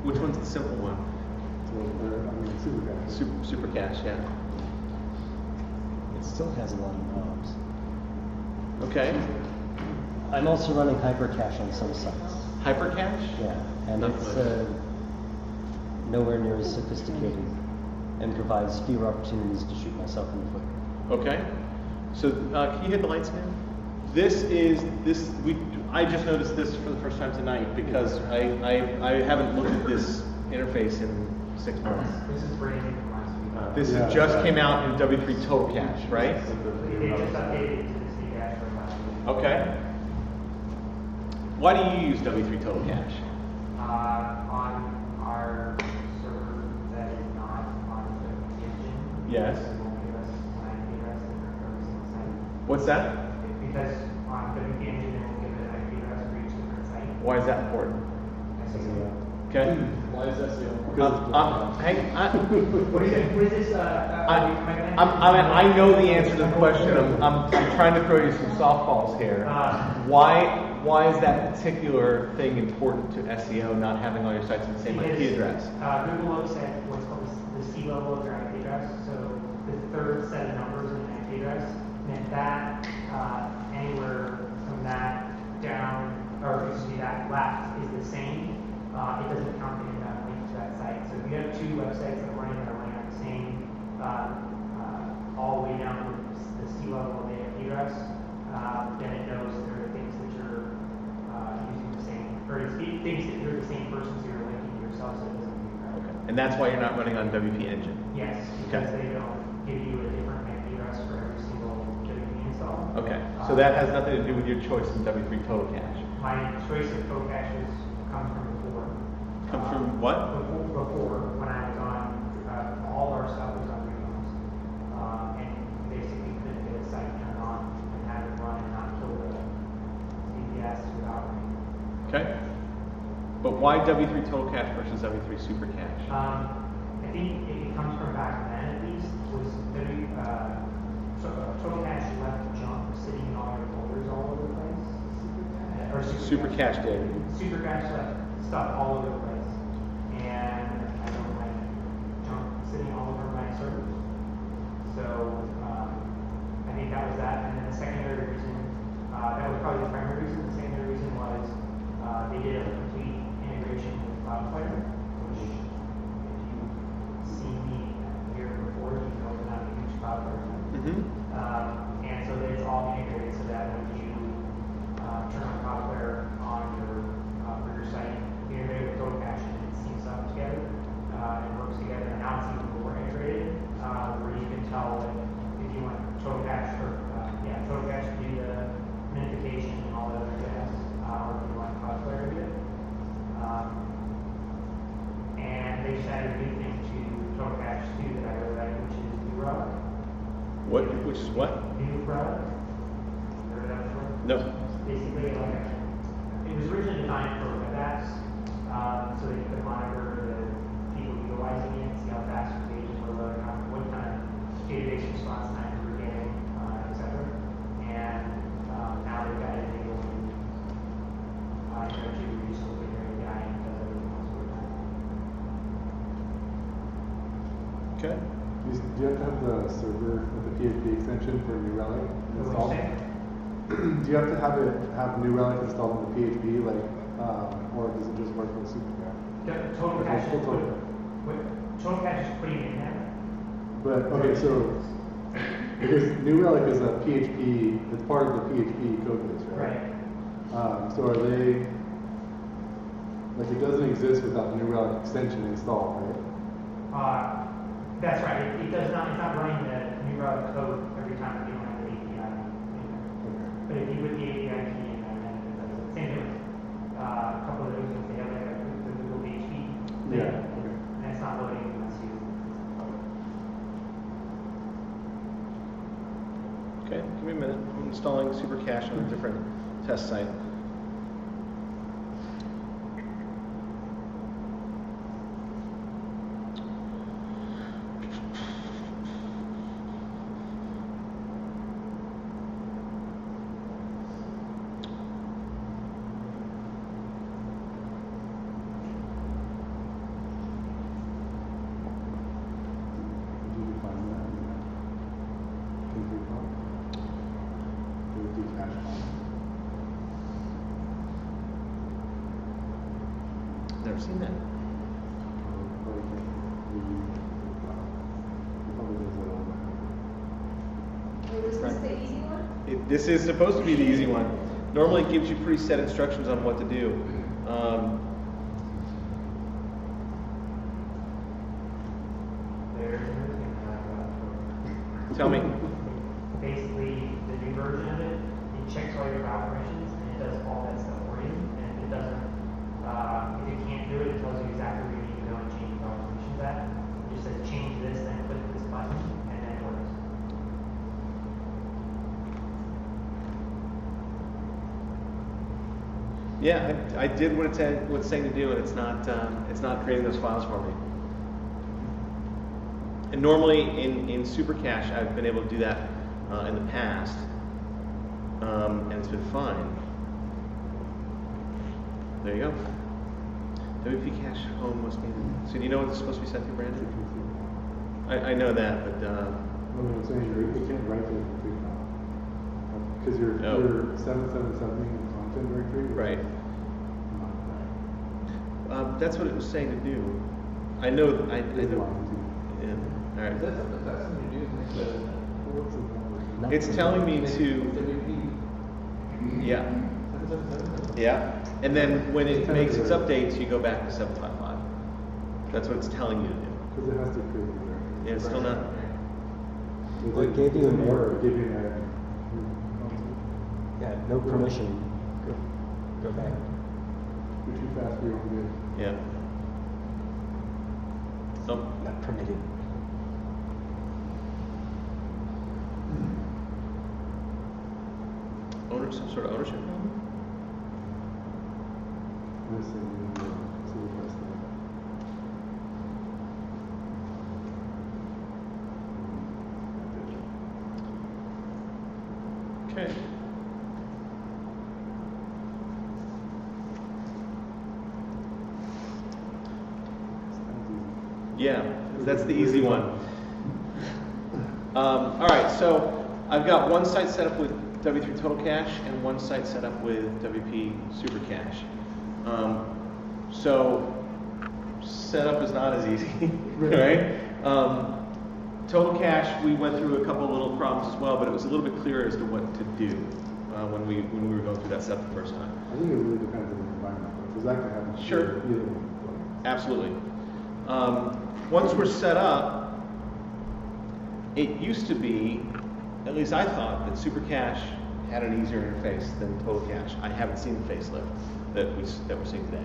Which one's the simple one? Super cache, yeah. It still has a lot of knobs. Okay. I'm also running hypercache on some sites. Hypercache? Yeah, and Not it's much. nowhere near as sophisticated and provides fewer opportunities to shoot myself in the foot. Okay. So can you hit the lights, man? I just noticed this for the first time tonight because I haven't looked at this interface in 6 months. This is brand new from last week. This just came out in W3 Total Cache, right? They just updated to the speed cache from last week. Okay. Why do you use W3 Total Cache? On our server that is not on the engine. Yes. It won't give us an IP address for every single site. What's that? Because on WP engine it will give it an IP address for each different site. Why is that important? Okay. Why is SEO? What is it? What is this? I know the answer to the question. I'm trying to throw you some softballs here. Why is that particular thing important to SEO, not having all your sites in the same IP address? Google looks at what's called the C level of your IP address, so the third set of numbers in an IP address, and that anywhere from that down, or excuse me, that left is the same. It doesn't count in that link to that site. So if you have two websites that are running on the same, all the way down to the C level of the IP address, then it knows there are things that you're using the same, or it thinks that you're the same person, so you're linking to yourself, so it doesn't do that. Okay. And that's why you're not running on WP Engine? Yes, because they don't give you a different IP address for every single WP install. Okay. So that has nothing to do with your choice in W3 Total Cache? My choice of total caches comes from before. Come from what? Before, when I was on, all our stuff was on Windows. And basically couldn't get a site turned on and have it run and not kill the CPS without running. Okay. But why W3 Total Cache versus W3 Super Cache? I think it comes from back then at least, was Total Cache left junk sitting in all your folders all over the place. Or Super Cache did. Super Cache left stuff all over the place. And I don't like junk sitting all over my servers. So I think that was that. And then the secondary reason, that was probably the primary reason. The secondary reason was they did a complete integration with Cloudflare, which if you've seen me here before, you know that I'm a huge Cloudflare fan. And so it's all integrated so that when you turn on Cloudflare on your for your site, you integrate with Total Cache and it syncs up together and works together. And now it's even more integrated, where you can tell if you want Total Cache or Total Cache to do the minification and all that other jazz, or if you want Cloudflare to do it. And they just added a new thing to Total Cache too that I really like, which is New Relic. Which is what? New Relic. Heard of that before? No. Basically, like, it was originally designed for web apps, so that you could monitor the people utilizing it, see how fast your pages were loading, what kind of database response times you were getting, etc. And now they've got it enabled to actually reduce the linear API and does everything else with that. Okay. Do you have to have the server with the PHP extension for New Relic installed? Do you have to have New Relic installed in the PHP, like, or does it just work with Supercache? Total Cache is putting it in there. But okay, so because New Relic is a PHP, it's part of the PHP code base, right? Right. So are they like it doesn't exist without the New Relic extension installed, right? That's right. It does not. It's not running the New Relic code every time you don't have the API in there. But if you put the API key in there, then it does it. Same thing with a couple of those things. They have like the Google PHP thing, and it's not loading unless you. Okay, give me a minute. I'm installing Super Cache on a different test site. Never seen that. Was this the easy one? This is supposed to be the easy one. Normally it gives you pretty set instructions on what to do. Tell me. Basically, the new version of it, it checks all your file permissions and it does all that stuff for you. And if it doesn't, if it can't do it, it tells you exactly where you need to go and change your file permissions at. It just says change this, then click this button, and then it works. Yeah, I did what it's saying to do, and it's not creating those files for me. And normally in Super Cache, I've been able to do that in the past, and it's been fine. There you go. WP Cache home was needed. So do you know what it's supposed to be sent to, Brandon? I know that, but. What I'm saying, you can't write the complete file because your 777 content directory. Right. That's what it was saying to do. I know. I know. Yeah. All right. Is that something that's something to do with It's telling me to. Yeah. Yeah. And then when it makes its updates, you go back to 755. That's what it's telling you to do. Because it has to create the directory. Yeah, it's still not. It gave you an error. Give you an error. Yeah, no permission. Go back. You're too fast for your own good. Yeah. Oh. Not permitted. Some sort of ownership problem? Missing the rest of it. Okay. Yeah, that's the easy one. All right, so I've got one site set up with W3 Total Cache and one site set up with WP Super Cache. So setup is not as easy, right? Total Cache, we went through a couple of little problems as well, but it was a little bit clearer as to what to do when we were going through that setup the first time. I think it really depends on the environment, because that could happen. Sure. Either way. Absolutely. Once we're set up, it used to be, at least I thought, that Super Cache had an easier interface than Total Cache. I haven't seen the facelift that we're seeing today.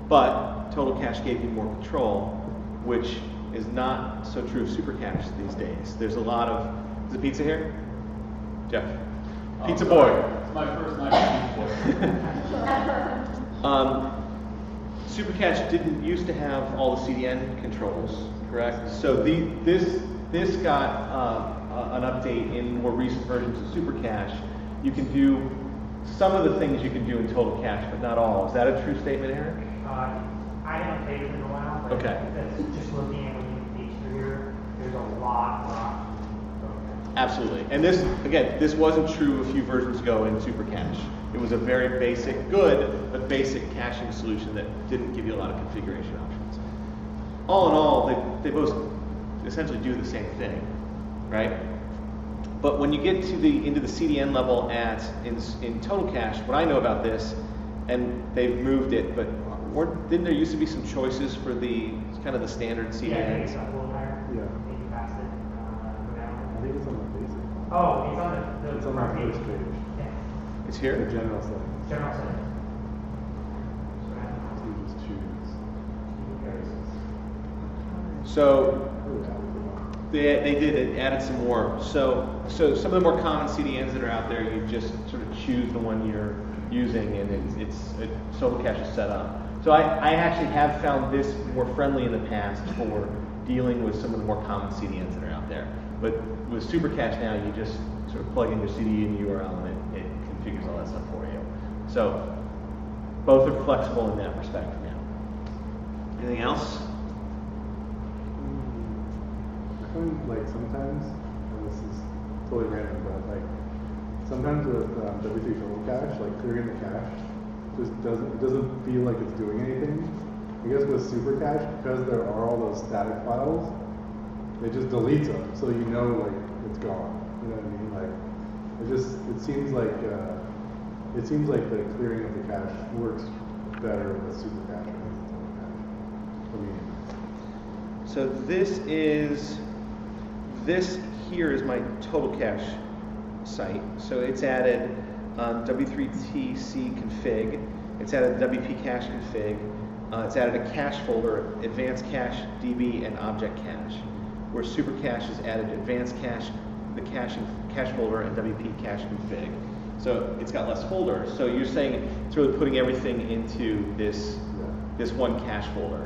But Total Cache gave you more control, which is not so true of Super Cache these days. There's a lot of, is the pizza here? Jeff? Pizza boy. It's my first night at Pizza Boy. Super Cache didn't used to have all the CDN controls, correct? So this got an update in more recent versions of Super Cache. You can do some of the things you can do in Total Cache, but not all. Is that a true statement, Eric? I haven't played with it in a while, but Okay. that's just looking at what you can feature here. There's a lot. Absolutely. And this wasn't true a few versions ago in Super Cache. It was a very basic, good, but basic caching solution that didn't give you a lot of configuration options. All in all, they both essentially do the same thing, right? But when you get to into the CDN level in Total Cache, what I know about this, and they've moved it, but didn't there used to be some choices for the kind of the standard CDNs? Yeah, I think it's a little higher. Yeah. Maybe past it. I think it's on the basic. Oh, it's on the It's on the first page. Yeah. It's here? The general settings. General settings. So you just choose. So they did it, added some more. So some of the more common CDNs that are out there, you just sort of choose the one you're using, and it's Total Cache is set up. So I actually have found this more friendly in the past for dealing with some of the more common CDNs that are out there. But with Super Cache now, you just sort of plug in your CDN URL and it configures all that stuff for you. So both are flexible in that respect now. Anything else? I find like sometimes, and this is totally random, but like sometimes with W3 Total Cache, like clearing the cache just doesn't feel like it's doing anything. I guess with Super Cache, because there are all those static files, it just deletes them, so you know like it's gone. You know what I mean? Like it seems like the clearing of the cache works better with Super Cache than Total Cache. I mean, so this here is my Total Cache site. So it's added W3TC config. It's added WP cache config. It's added a cache folder, advanced cache, DB, and object cache. Where Super Cache has added advanced cache, the cache folder, and WP cache config. So it's got less folders. So you're saying it's really putting everything into this one cache folder.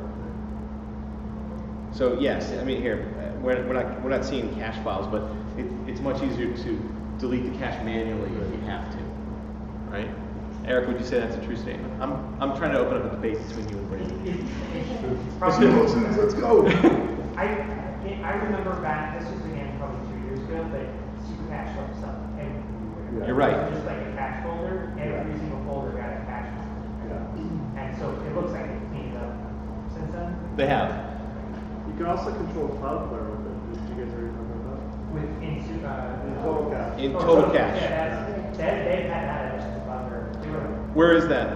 So yes, I mean here we're not seeing cache files, but it's much easier to delete the cache manually if you have to, right? Eric, would you say that's a true statement? I'm trying to open up a debate between you and Brady. Let's go. I remember back, this was again probably 2 years ago, but Super Cache left stuff everywhere. You're right. Just like a cache folder, every single folder got a cache folder. And so it looks like they've cleaned it up since then. They have. You can also control Cloudflare with it. Did you guys already remember that? In Total Cache. In Total Cache. Yeah, they've had that as a Cloudflare. Where is that?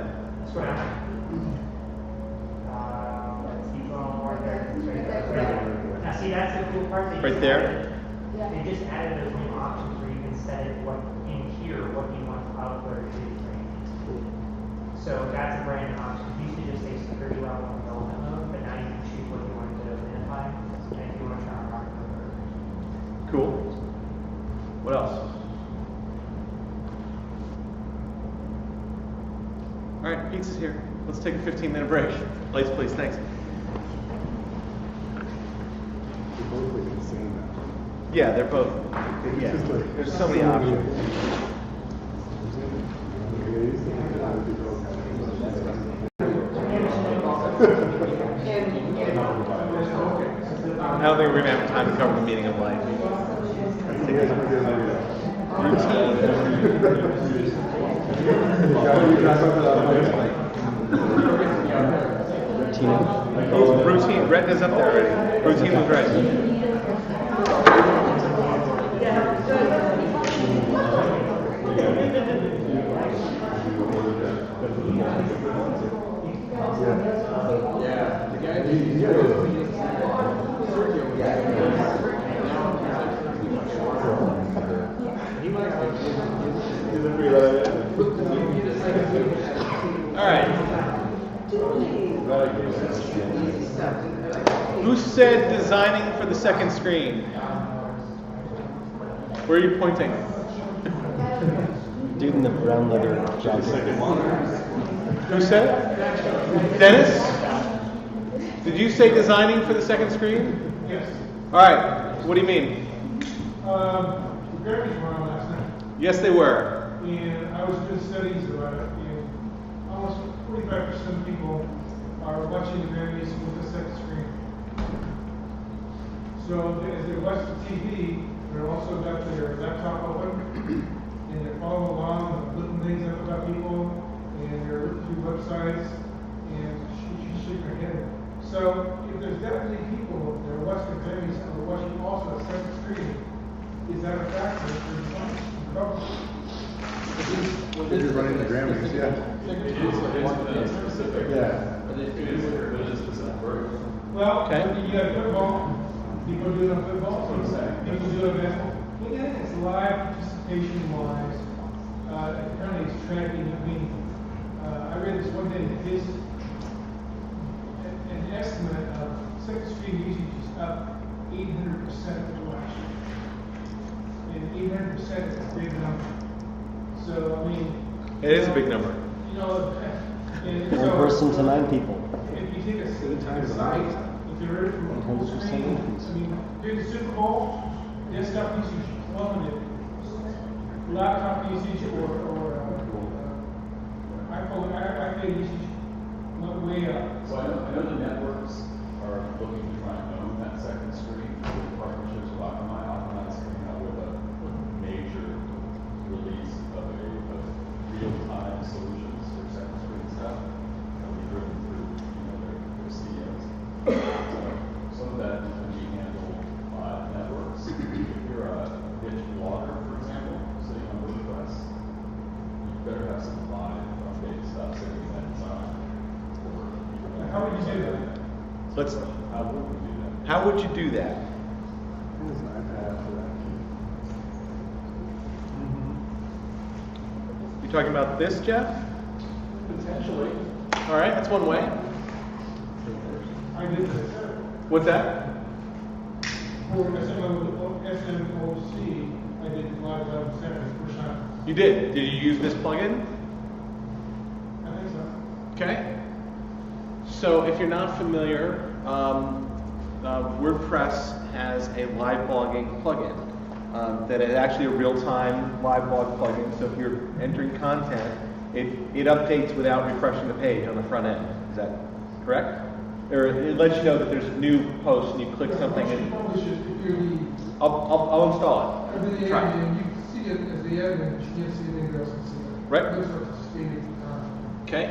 Scroll down. Let's keep going more there. It's right there. Now see, that's the cool part. Right there? They just added those new options where you can set it what in here what you want Cloudflare to do. So that's a brand new option. It used to just say security level and development mode, but now you can choose what you want to identify. Cool. What else? All right, pizza's here. Let's take a 15-minute break. Lights, please. Thanks. They're both like insane now. Yeah, they're both. Yeah, It's just like, there's so many options. I don't think we're gonna have time to cover the meaning of life. Routine. Rhett is up there already. Routine was right. All right. Who said designing for the second screen? Where are you pointing? Dude in the brown leather jacket. Who said it? Dennis? Did you say designing for the second screen? Yes. All right. What do you mean? The graphics were on last night, Yes, they were. and I was doing studies about it, and almost 45% of people are watching the Grammys with the second screen. So as they watch the TV, they're also got their laptop open, and they're following along, and looking things up about people, and they're looking through websites, and shake their head. So if there's that many people that are watching the Grammys and are watching also a second screen, is that a factor for design? If you're running the Grammys, yeah. It is specific. Yeah. It is religion specific version. Well, Okay. you got football, people do it on football, people do it on basketball. Look at it, it's live participation wise. Apparently it's tracking, I mean, I read this one day, his, an estimate of second screen usage is up 800% from last year. And 800% is a big number. So, I mean. It is a big number. You know, and One so- person to 9 people. If you take a site, if you're ready for a full 100% screen, increase. I mean, during the Super Bowl, desktop usage plummeted. Laptop usage or iPhone, iPad usage went way up. So I know the networks are looking to try and own that second screen with partnerships with Akamai. Akamai is coming out with a major release of real-time solutions for second screen stuff that will be driven through their CEOs. So some of that can be handled by networks. If you're a rich blogger, for example, sitting on WordPress, you better have some live updated stuff sitting in that design. How would you do that? Let's. How would we do that? How would you do that? There's an iPad for that. You talking about this, Jeff? Potentially. All right, that's one way. I did that. What's that? For SMOC, I did live seconds per shot. You did. Did you use this plugin? I think so. Okay. So if you're not familiar, WordPress has a live blogging plugin that is actually a real-time live blog plugin. So if you're entering content, it updates without refreshing the page on the front end. Is that correct? Or it lets you know that there's new posts and you click something and Publish it if you're the, I'll install it. every the Try it. admin, you can see it as the admin, but you can't see anything else can see it. Right. It looks like it's stated, Okay,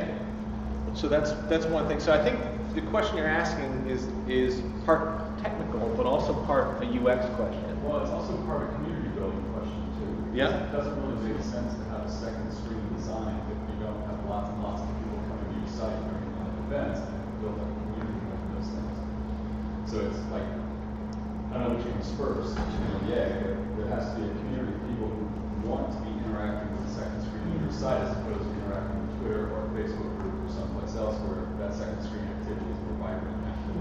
so that's one thing. So I think the question you're asking is part technical, but also part a UX question. Well, it's also part of a community building question too. Yeah. It doesn't really make sense to have a second screen design if you don't have lots and lots of people coming to your site during live events and build up a community of those things. So it's like, I don't know which comes first, but there has to be a community of people who want to be interacting with the second screen of your site as opposed to interacting with Twitter or a Facebook group or someplace else where that second screen activity is more vibrant and active.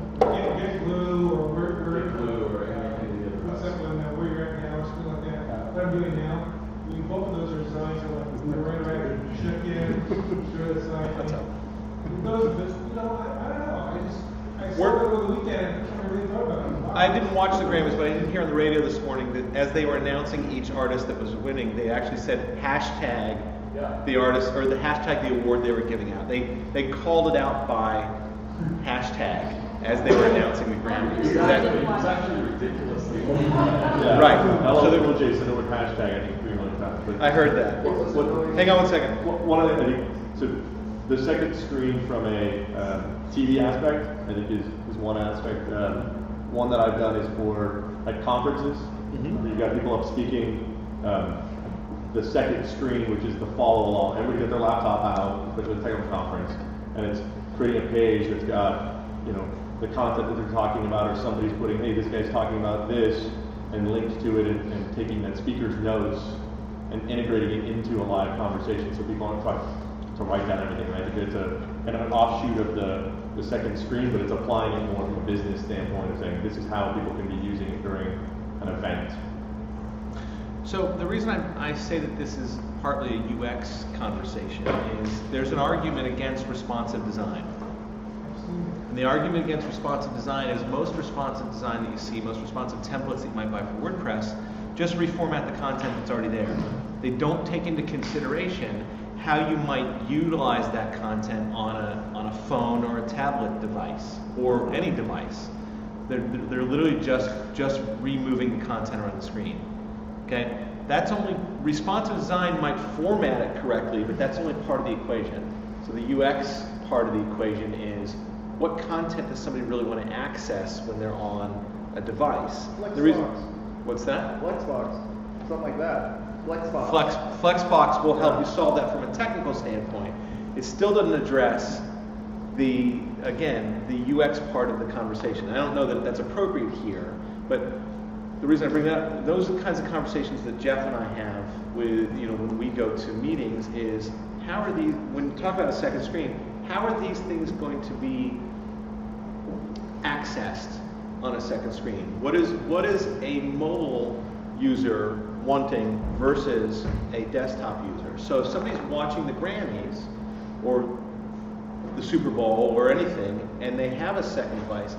Get Glue or Blue or anything. what's that one, where you're at what I'm doing now, doing both of those are designed to like, right, check in, share the sign. That's up. Those, but, you know, I don't know, I saw it over the weekend, I really thought about it. Wow. I didn't watch the Grammys, but I did hear on the radio this morning that as they were announcing each artist that was winning, they actually said hashtag the artist, or the hashtag the award they were giving out. They called it out by hashtag as they were announcing the Grammys. It's actually ridiculously Right. So Cool J said the word hashtag, I think, 3 million times. But I heard that. Hang on one second. One of the, I think, so the second screen from a TV aspect, I think is one aspect. One that I've done is for like conferences. Mm-hmm. You've got people up speaking. The second screen, which is the follow along, everybody got their laptop out, especially a technical conference, and it's creating a page that's got, you know, the content that they're talking about, or somebody's putting, hey, this guy's talking about this, and links to it, and taking that speaker's notes and integrating it into a live conversation, so people aren't trying to write down everything. And I think it's a kind of an offshoot of the second screen, but it's applying it more from a business standpoint of saying this is how people can be using it during an event. So the reason I say that this is partly a UX conversation is there's an argument against responsive design. And the argument against responsive design is most responsive design that you see, most responsive templates that you might buy for WordPress, just reformat the content that's already there. They don't take into consideration how you might utilize that content on a phone or a tablet device or any device. They're literally just removing the content around the screen. Okay, that's only, responsive design might format it correctly, but that's only part of the equation. So the UX part of the equation is what content does somebody really want to access when they're on a device? What's that? Flexbox, something like that. Flexbox. Flexbox will help you solve that from a technical standpoint. It still doesn't address the UX part of the conversation. I don't know that that's appropriate here, but the reason I bring that up, those are the kinds of conversations that Jeff and I have with, you know, when we go to meetings is, how are these, when you talk about a second screen, how are these things going to be accessed on a second screen? What is a mobile user wanting versus a desktop user? So if somebody's watching the Grammys or the Super Bowl or anything, and they have a second device,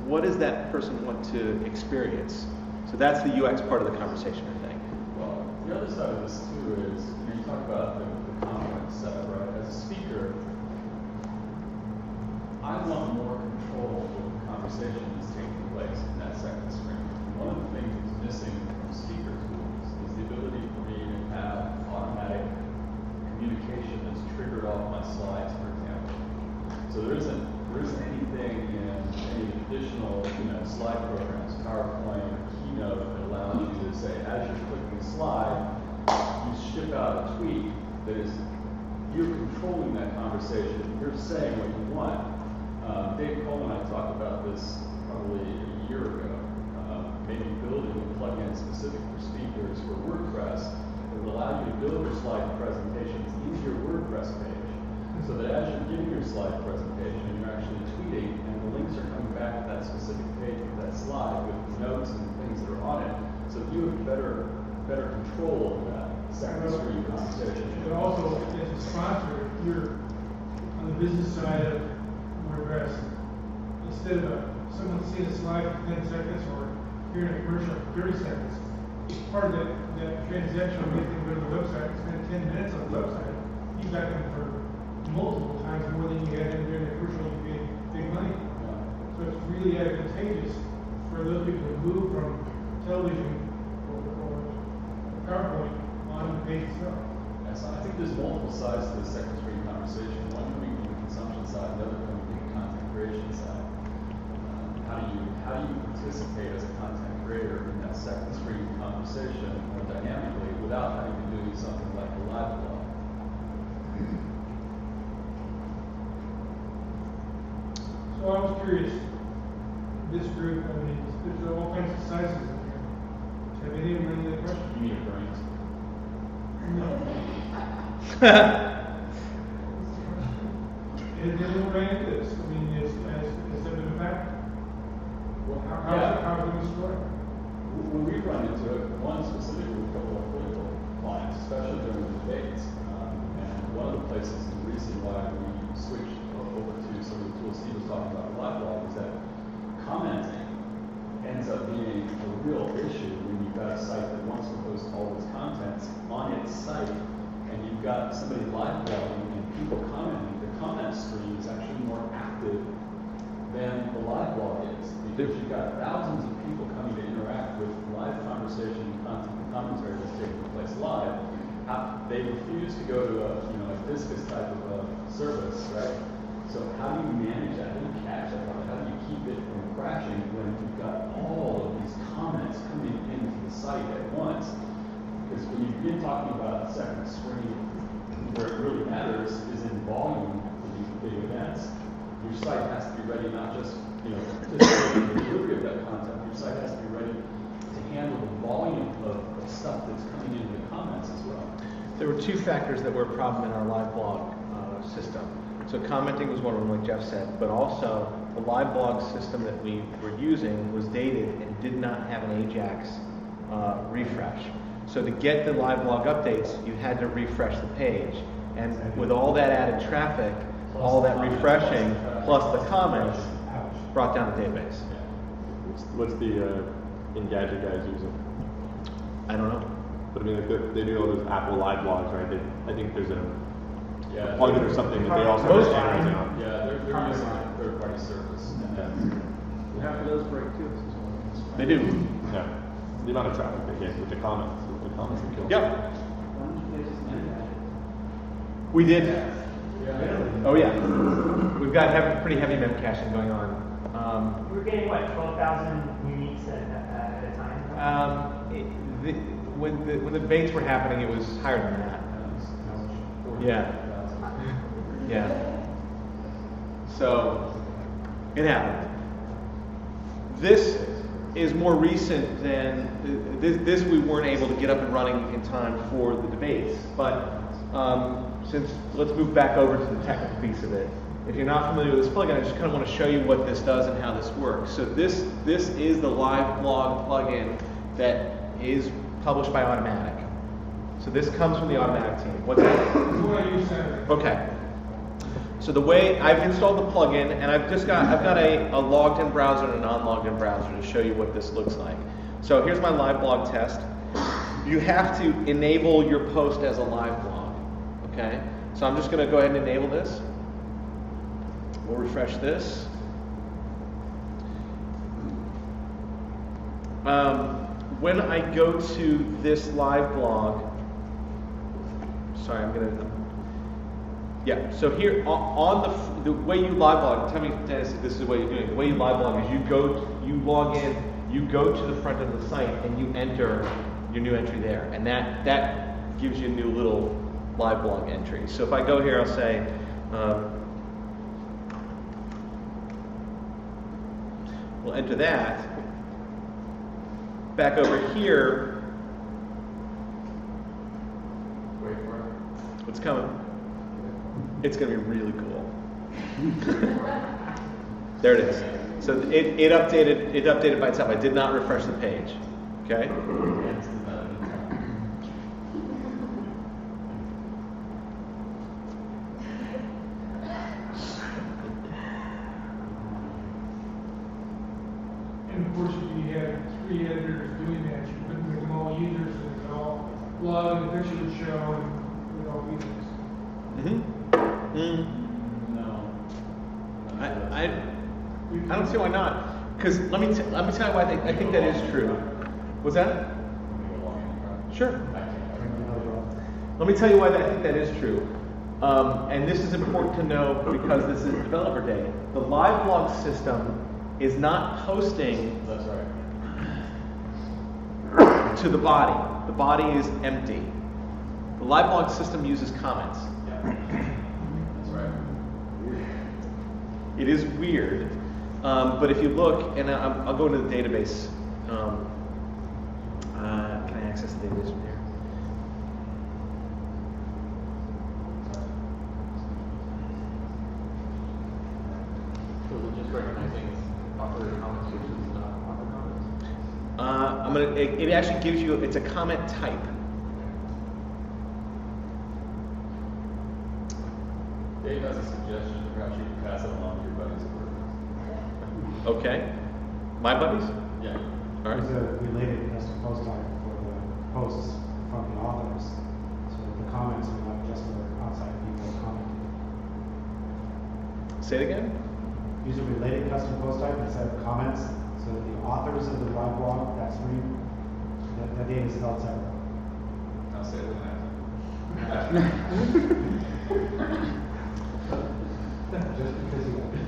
what does that person want to experience? So that's the UX part of the conversation, I think. Well, the other side of this too is, you talk about the conference setup, right? As a speaker, I want more control over the conversation that's taking place in that second screen. One of the things that's missing from speaker tools is the ability for me to have automatic communication that's triggered off my slides, for example. So there isn't anything in any additional, slide programs, PowerPoint or Keynote, that allows you to say, as you're clicking a slide, you ship out a tweet that is, you're controlling that conversation. You're saying what you want. Dave Cole and I talked about this probably a year ago. Maybe building a plugin specific for speakers for WordPress that will allow you to build your slide presentations into your WordPress page, so that as you're giving your slide presentation, you're actually tweeting, and the links are coming back to that specific page with that slide with notes and things that are on it, so you have better control over that second screen conversation. But also, as a sponsor, if you're on the business side of WordPress, instead of someone seeing a slide for 10 seconds or hearing a commercial for 30 seconds, part of that transaction will make them go to the website, spend 10 minutes on the website, you got them for multiple times more than you had in during the commercial, you paid big money. So it's really advantageous for those people to move from television or PowerPoint on the page itself. Yeah, so I think there's multiple sides to the second screen conversation. One coming from the consumption side, the other coming from the content creation side. How do you participate as a content creator in that second screen conversation more dynamically without having to do something like a live blog? So I was curious, this group, I mean, there's all kinds of sizes in here. Have any of them any other questions? You need a brains. No. And then we'll ran into this. I mean, has that been a factor? How's it been stored? when we've run into it, one specifically with a couple of political clients, especially during the debates, and one of the places, the reason why we switched over to some of the tools Steve was talking about, live blog, is that commenting ends up being a real issue when you've got a site that wants to post all its contents on its site, and you've got somebody live blogging and people commenting. The comment stream is actually more active than the live blog is, because you've got thousands of people coming to interact with live conversation and commentary that's taking place live. They refuse to go to a Discus type of service, right? So how do you manage that? How do you catch that? How do you keep it from crashing when you've got all of these comments coming into the site at once? Because when you begin talking about second screen, where it really matters is in volume for these big events. Your site has to be ready not just to the delivery of that content. Your site has to be ready to handle the volume of stuff that's coming into the comments as well. There were two factors that were a problem in our live blog system. So commenting was one of them, like Jeff said, but also the live blog system that we were using was dated and did not have an AJAX refresh. So to get the live blog updates, you had to refresh the page. And with all that added traffic, all that refreshing, plus the comments, brought down the database. What's the Engadget guys using? I don't know. But I mean, like they do all those Apple live blogs, right? I think there's a plugin or something that they also have standards on. Yeah, they're using a third-party service. And half of those break too. They do. Yeah. The amount of traffic they get with the comments are killing. Yep. We did. Oh yeah. We've got pretty heavy mem caching going on. We're getting what, 12,000 uniques at a time? When the debates were happening, it was higher than that. Yeah. Yeah. So it happened. This is more recent than this. We weren't able to get up and running in time for the debates, but let's move back over to the technical piece of it. If you're not familiar with this plugin, I just kind of want to show you what this does and how this works. So this is the live blog plugin that is published by Automatic. So this comes from the Automatic team. What's that? Okay. So the way I've installed the plugin, and I've got a logged in browser and a non-logged in browser to show you what this looks like. So here's my live blog test. You have to enable your post as a live blog. Okay? So I'm just going to go ahead and enable this. We'll refresh this. When I go to this live blog, sorry, so here on the way you live blog, tell me, Dennis, if this is what you're doing. The way you live blog is you log in, you go to the front of the site, and you enter your new entry there. And that gives you a new little live blog entry. So if I go here, I'll say, we'll enter that. Back over here, Wait for it. what's coming? It's going to be really cool. There it is. So it updated by itself. I did not refresh the page. Okay? And of course, if you had 3 editors doing that, you couldn't make them all users, and they all log, and the picture would show, and they'd all be users. No. I don't see why not. Because let me tell you why I think that is true. What's that? Sure. Let me tell you why I think that is true. And this is important to know because this is Developer Day. The live blog system is not posting That's right. to the body. The body is empty. The live blog system uses comments. Yeah. That's right. It is weird, but if you look, and I'll go into the database. Can I access the database from here? So is it just recognizing author comments versus not author comments? It actually gives you, it's a comment type. Dave has a suggestion, perhaps you can pass it along to your buddies at WordPress. Okay. My buddies? Yeah. All right. There's a related custom post type for the posts from the authors, so that the comments are not just for outside people commenting. Say it again? Use a related custom post type instead of comments, so that the authors of the live blog, that stream, that data is held separate. I'll say it again. Just because you got it.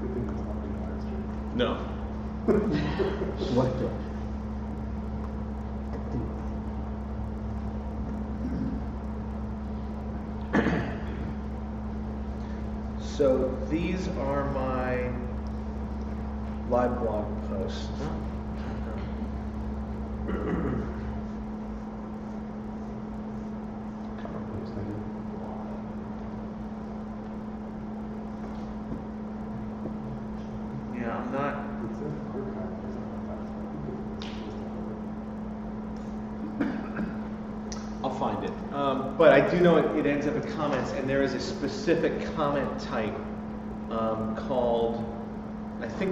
Good thing that's not being live streamed. No. What the? So these are my live blog posts. Yeah, I'm not. It's an archive. I'll find it. But I do know it ends up in comments, and there is a specific comment type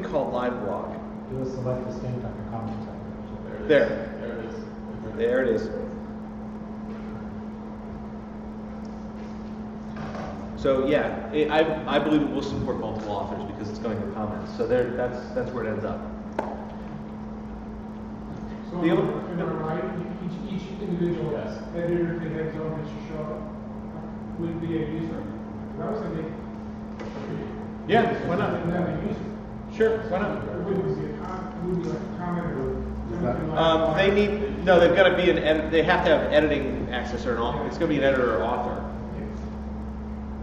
called live blog. Do a select distinct on your comment type. There. There it is. There it is. So yeah, I believe it will support multiple authors because it's going to comments. So that's where it ends up. So The other- am I right? Each individual editor that has on this show would be a user. I was thinking. Yeah, why not? And then a user. Sure, why not? It wouldn't be like a comment or something like. They need they've got to be an edit. They have to have editing access or an author. It's going to be an editor or author.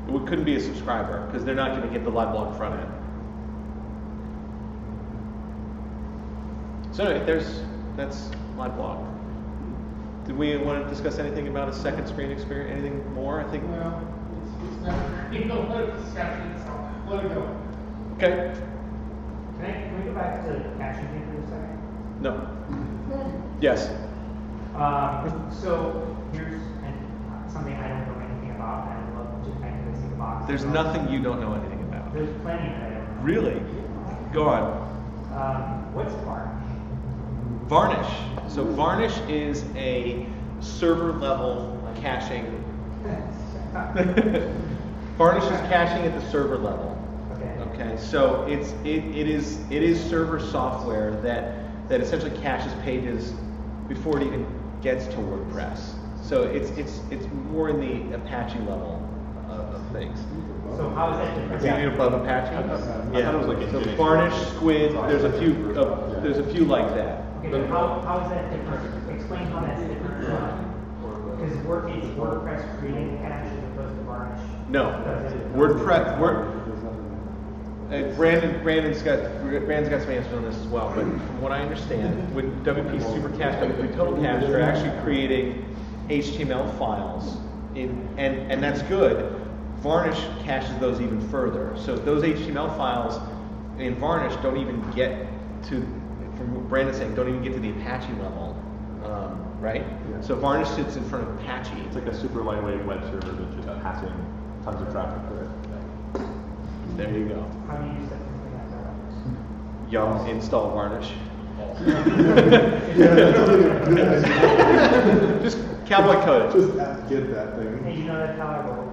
It couldn't be a subscriber because they're not going to get the live blog front end. So anyway, that's live blog. Did we want to discuss anything about a second screen experience? Anything more? I think. Well, it's not, you know, let it discussion, so let it go. Okay. Can we go back to caching here for a second? No. Yes. So here's something I don't know anything about, and I would love to kind of see the box. There's nothing you don't know anything about. There's plenty that I don't know. Really? Go on. What's varnish? Varnish. So Varnish is a server level caching. Varnish is caching at the server level. Okay. So it is server software that essentially caches pages before it even gets to WordPress. So it's more in the Apache level of things. So how is that different? Is it above Apache? I thought Yeah. it was like So Nginx. Varnish, Squid. There's a few like that. Okay, but how is that different? Explain how that's different because it's WordPress creating the cache as opposed to Varnish. No, WordPress. Brandon's got some answers on this as well. But from what I understand, when WP Supercache, WP Total Cache, they're actually creating HTML files and that's good. Varnish caches those even further. So those HTML files in Varnish don't even get to, from what Brandon's saying, don't even get to the Apache level, right? Yeah. So Varnish sits in front of Apache. It's like a super lightweight web server that's just passing tons of traffic to it. There you go. How do you use that? Yum, install Varnish. Just cowboy code it. Just get that thing. Hey, you know that's how I roll.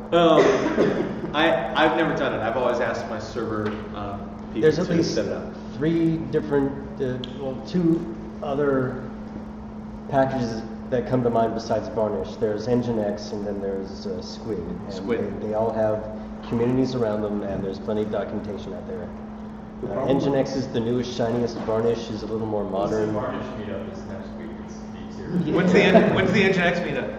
I've never done it. I've always asked my server people There's at to least set it up. 3 different, 2 other packages that come to mind besides Varnish. There's Nginx and then there's Squid. And Squid. They all have communities around them, and there's plenty of documentation out there. The problem- Nginx is the newest, shiniest. Varnish is a little more modern. Varnish meetup is next week. It's here. When's the Nginx meetup?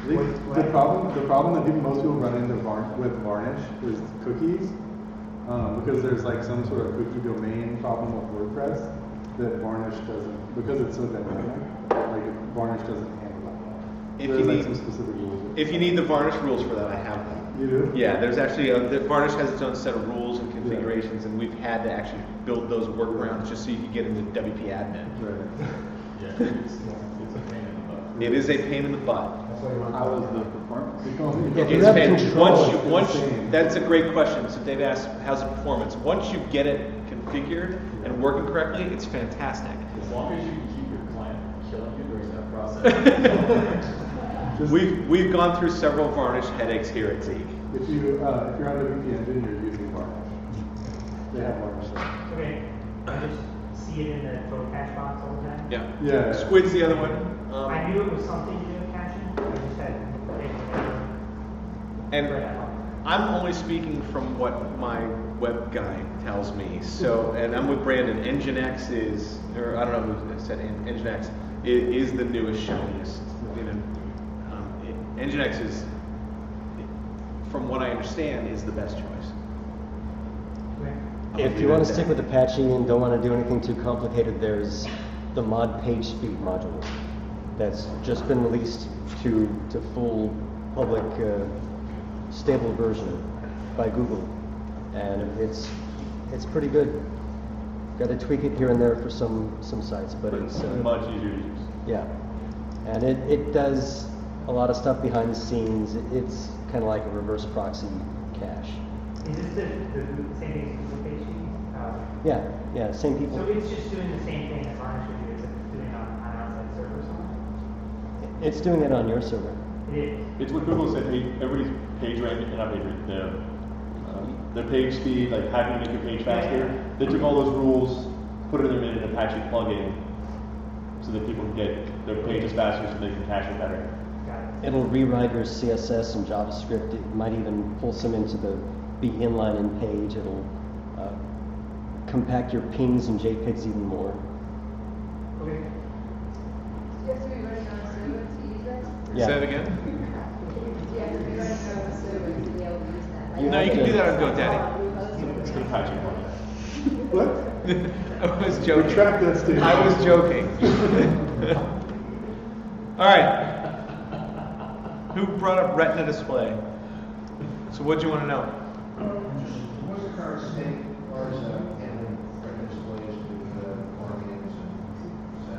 The problem that most people run into with Varnish is cookies, because there's like some sort of cookie domain problem with WordPress that Varnish doesn't, because it's so dynamic. Like Varnish doesn't handle that. If There's you like need- some specific rules. If you need the Varnish rules for that, I have them. You do? Yeah, there's actually, the Varnish has its own set of rules and configurations, and we've had to actually build those workarounds just so you can get into WP admin. Right. Yeah, it's a pain in the butt. It is a pain in the butt. How is the performance? That's a great question. So Dave asked, how's the performance? Once you get it configured and working correctly, it's fantastic. As long as you can keep your client from killing you during that process. We've gone through several Varnish headaches here at Zeke. If you're on WP Engine, you're using Varnish. They have Varnish there. Okay, I just see it in the total cache box all the time. Yeah. Yeah. Squid's the other one. I knew it was something to do with caching. I just had And I'm only speaking from what my web guy tells me. So, and I'm with Brandon. Nginx is, or I don't know who said Nginx is the newest, shiniest. You know, Nginx is, from what I understand, is the best choice. If you want to stick with Apache and don't want to do anything too complicated, there's the mod page speed module that's just been released to full public stable version by Google, and it's pretty good. Got to tweak it here and there for some sites, but it's much easier to use. Yeah, and it does a lot of stuff behind the scenes. It's kind of like a reverse proxy cache. Is this the same thing as Google page speed? Yeah, same people. So it's just doing the same thing that Varnish would do, except it's doing it on an outside server or something? It's doing it on your server. It is. It's what Google said. Everybody's page rank, not page rank, their page speed, like how do you make your page faster? They took all those rules, put it in an Apache plugin, so that people can get their pages faster, so they can cache it better. It'll rewrite your CSS and JavaScript. It might even pull some into the inline in page. It'll compact your pings and JPEGs even more. Okay. Do you have to be running on a server to use that? Yeah. Say that again? Do you have to be running on a server to be able to use that? No, you can do that on GoDaddy. It's an Apache plugin. What? I was joking. Retract that statement. I was joking. All right. Who brought up Retina display? So what do you want to know? What's the current state as far as handling retina displays with car games and et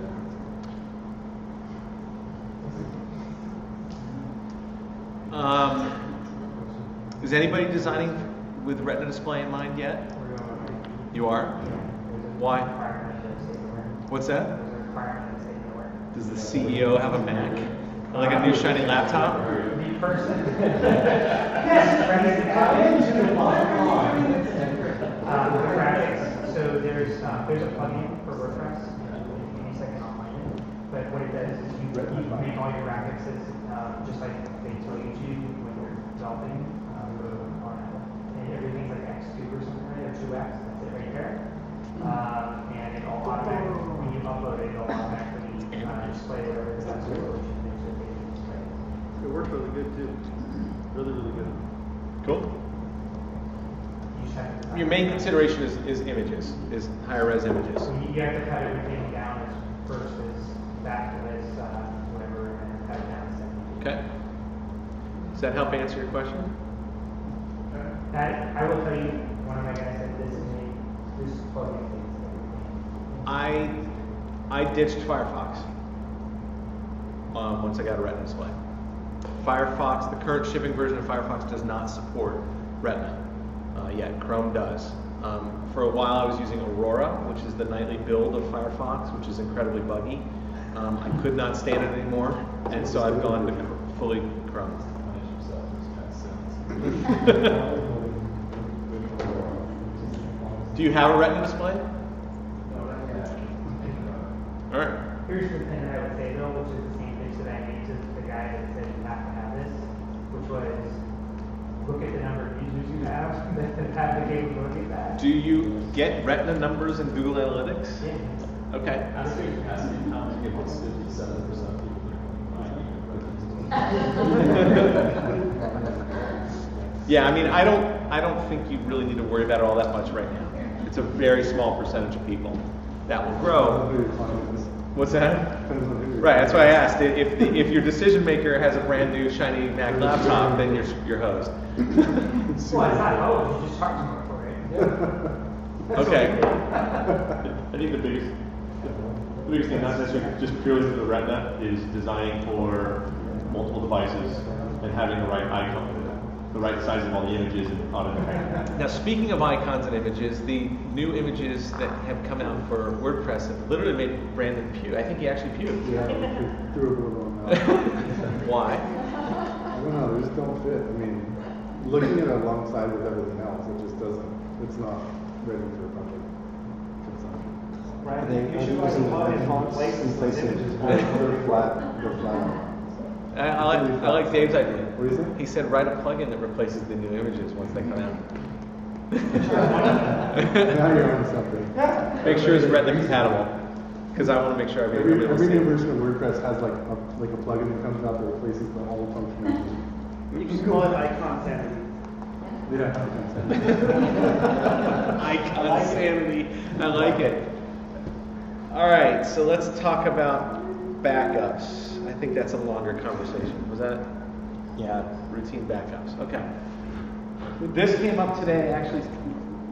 cetera? Is anybody designing with Retina display in mind yet? You are? Why? What's that? Does the CEO have a Mac? Like a new shiny laptop? Me person? Yes, graphics. So there's a plugin for WordPress. Give me a second, I'll find it. But what it does is you make all your graphics as, just like they tell you to when you're developing and everything's like X2 or something, right? Or 2X, that's it right there. And it all automatically, when you upload it, it'll automatically display whatever the best resolution is that they display. It works really good too. Really, really good. Cool. Your main consideration is images, is higher res images. So you have to cut everything down as first as back to as whatever, and then cut it down to 70. Okay. Does that help answer your question? That, I will tell you, one of my guys said this plugin things. I ditched Firefox once I got a Retina display. Firefox, the current shipping version of Firefox does not support Retina yet. Chrome does. For a while I was using Aurora, which is the nightly build of Firefox, which is incredibly buggy. I could not stand it anymore, and so I've gone to fully Chrome. Do you have a Retina display? All right. Here's the thing that I would say though, which is the same pitch that I made to the guy that said you have to have this, which was look at the number of users you have that have the capability of that. Do you get Retina numbers in Google Analytics? Yeah. Okay. Ask me how many people, it's 57% people Yeah, I mean, I don't think you really need to worry about it all that much right now. It's a very small percentage of people. That will grow. What's that? Depends on who Right, that's why I asked. If your decision maker has a brand new shiny Mac laptop, then you're hosed. Well, it's not hosed, you just charge more for it. Okay. I think the biggest thing, not necessarily just purely for the Retina, is designing for multiple devices and having the right icon, the right size of all the images and auto-detect. Now, speaking of icons and images, the new images that have come out for WordPress have literally made Brandon puke. I think he actually puked. Yeah, we threw a bit of them out. Why? I don't know, they just don't fit. I mean, looking at it alongside with everything else, it just doesn't, it's not ready for public consumption. Right, They you should are like using plug in fonts places in place of images. the flat. I like Dave's idea. What do you think? He said write a plugin that replaces the new images once they come out. Now you're on something. Make sure it's Retina compatible, because I want to make sure Every new every version of WordPress has like a plugin that comes out that replaces the whole functionality. You can call it icon sanity. Yeah. Icon sanity. I like it. All right, so let's talk about backups. I think that's a longer conversation. Was that? Yeah, routine backups. Okay. This came up today, actually,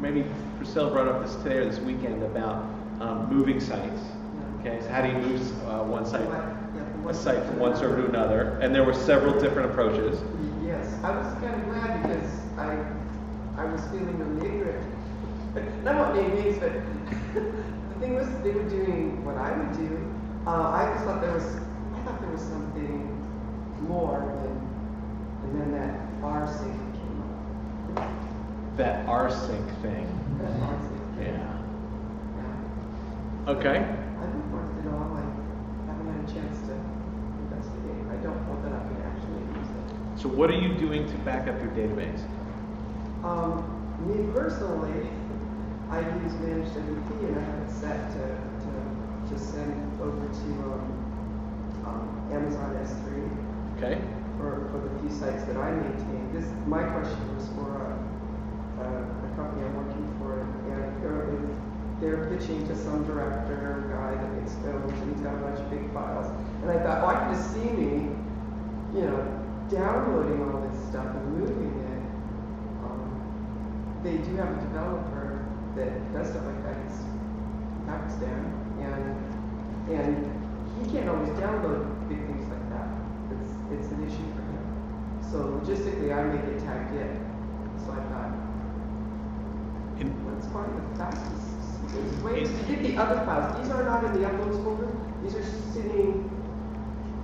maybe Priscilla brought up this today or this weekend about moving sites. Okay, so how do you move a site from one server to another? And there were several different approaches. Yes, I was kind of glad because I was feeling really ignorant. Not what made names, but the thing was they were doing what I would do. I just thought there was something more and then that rsync came up. That rsync thing. That rsync thing. Yeah. Yeah. Okay. I've been worth it all. I haven't had a chance to investigate. I don't know that I can actually use it. So what are you doing to back up your database? Me personally, I use Managed WP and I have it set to send over to Amazon S3. Okay. For the few sites that I maintain. My question was for a company I'm working for, and apparently they're pitching to some director guy that makes films, and he's got a bunch of big files. And I thought, I can just see me, downloading all this stuff and moving it. They do have a developer that does stuff like that. He's in Pakistan, and he can't always download big things like that. It's an issue for him. So logistically, I make it tagged in. So I thought, let's find the fastest. There's ways to get the other files. These are not in the uploads folder. These are sitting.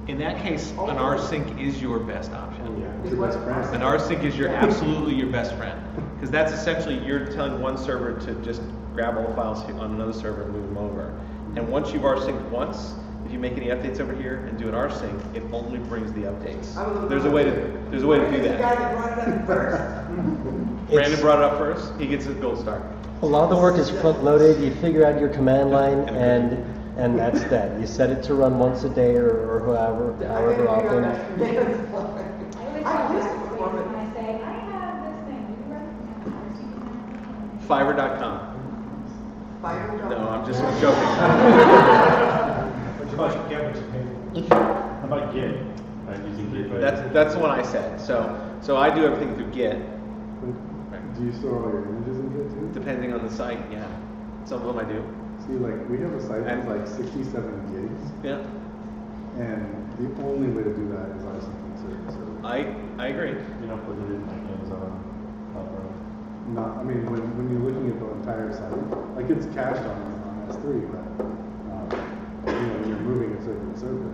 In that case, an rsync is your best option. Yeah, it's your best friend. An rsync is absolutely your best friend. Because that's essentially, you're telling one server to just grab all the files on another server and move them over. And once you've rsynced once, if you make any updates over here and do an rsync, it only brings the updates. There's a way to do The that. guy that brought it up first. Brandon brought it up first. He gets a gold star. A lot of the work is front loaded. You figure out your command line and that's that. You set it to run once a day or however often. I used it before, but I say, I have this thing. You can run it. Fiverr.com. Fiverr.com. No, I'm just joking. How about Git? Using Git. That's the one I said. So I do everything through Git. Do you store all your images in Git too? Depending on the site, yeah. Some of them I do. See, like, we have a site that's like 67 gigs. Yeah. And the only way to do that is rsync server. I agree. You know, put it in like Amazon. Not, I mean, when you're looking at the entire site, like it's cached on S3, but when you're moving it server to server,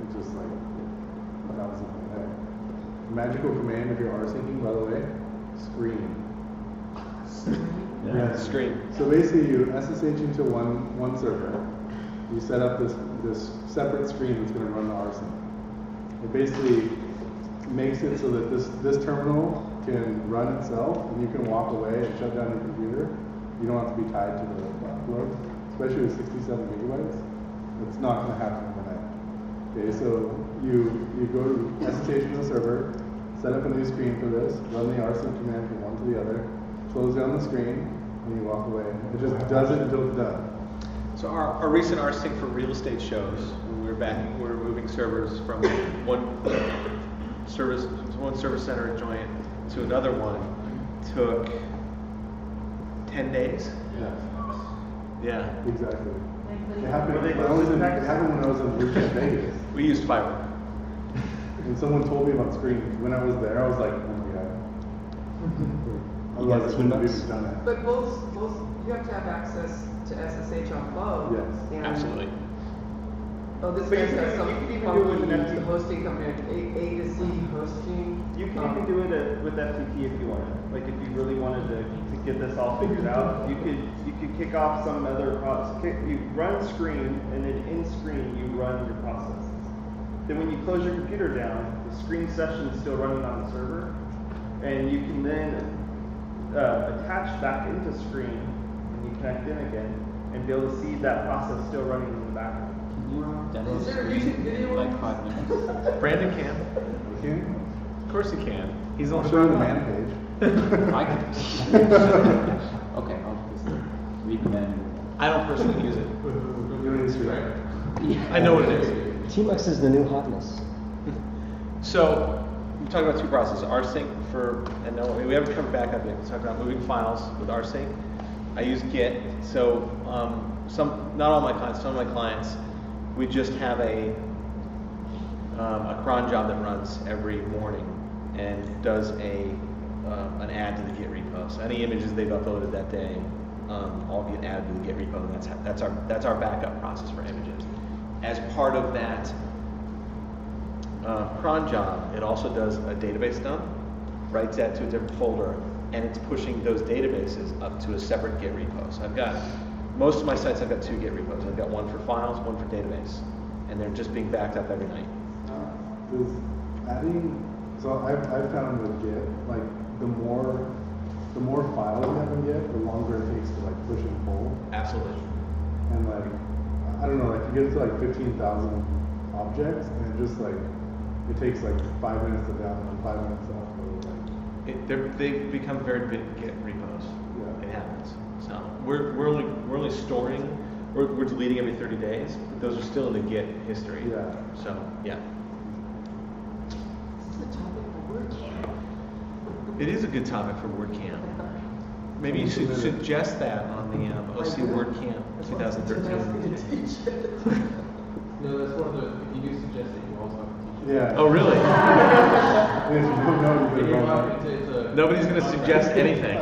it's just like 1,000 away. Magical command if you're rsyncing, by the way, screen. Yeah, screen. So basically, you SSH into one server. You set up this separate screen that's going to run the rsync. It basically makes it so that this terminal can run itself, and you can walk away and shut down your computer. You don't have to be tied to the upload, especially with 67 gigabytes. It's not going to happen overnight. Okay, so you go to SSH to the server, set up a new screen for this, run the rsync command from one to the other, close down the screen, and you walk away. It just does it until it's done. So our recent rsync for real estate shows, when we were moving servers from one service center joint to another one, took 10 days. Yeah. Exactly. It happened when I was in Vegas. We used fiber. When someone told me about screens, when I was there, I was like, oh my god. Otherwise, I couldn't have even done it. But both, you have to have access to SSH on both. Yes. And Absolutely. Oh, this But guy you has can some even do it with an company, FTP. hosting company, A to Z hosting. You can even do it with FTP if you wanted. Like if you really wanted to get this all figured out, you could kick off some other process. You run screen, and then in screen you run your processes. Then when you close your computer down, the screen session is still running on the server, and you can then attach back into screen when you connect in again, and be able to see that process still running in the background. Is there a YouTube video? Like 5 minutes. Brandon can. Can? Of course he can. He's on I'll show you the man page. I can. Okay, I'll just read the manual. I don't personally use it. You don't need to screen. I know what it is. Tmux is the new hotness. So we talked about two processes: rsync for, and no, we haven't covered backup yet. We talked about moving files with rsync. I use Git. So not all my clients, some of my clients, we just have a cron job that runs every morning and does an add to the Git repo. So any images they've uploaded that day all get added to the Git repo, and that's our backup process for images. As part of that cron job, it also does a database dump, writes that to a different folder, and it's pushing those databases up to a separate Git repo. So most of my sites, I've got 2 Git repos. I've got one for files, one for database, and they're just being backed up every night. Does adding, so I've found with Git, like the more files you have in Git, the longer it takes to like push and pull. Absolutely. And like, I don't know, like you get to like 15,000 objects, and it just like, it takes like 5 minutes to download, 5 minutes to upload. Like, They've become very big Git repos. Yeah. It happens. So we're only storing, we're deleting every 30 days, but those are still in the Git history. Yeah. So yeah. This is a topic for WordCamp. It is a good topic for WordCamp. Maybe you should suggest that on the OC WordCamp 2013. No, that's one of the, if you do suggest it, you also have to teach it. Yeah. Oh really? If you don't know, you If you don't walk know. into it's a- Nobody's going to suggest anything. I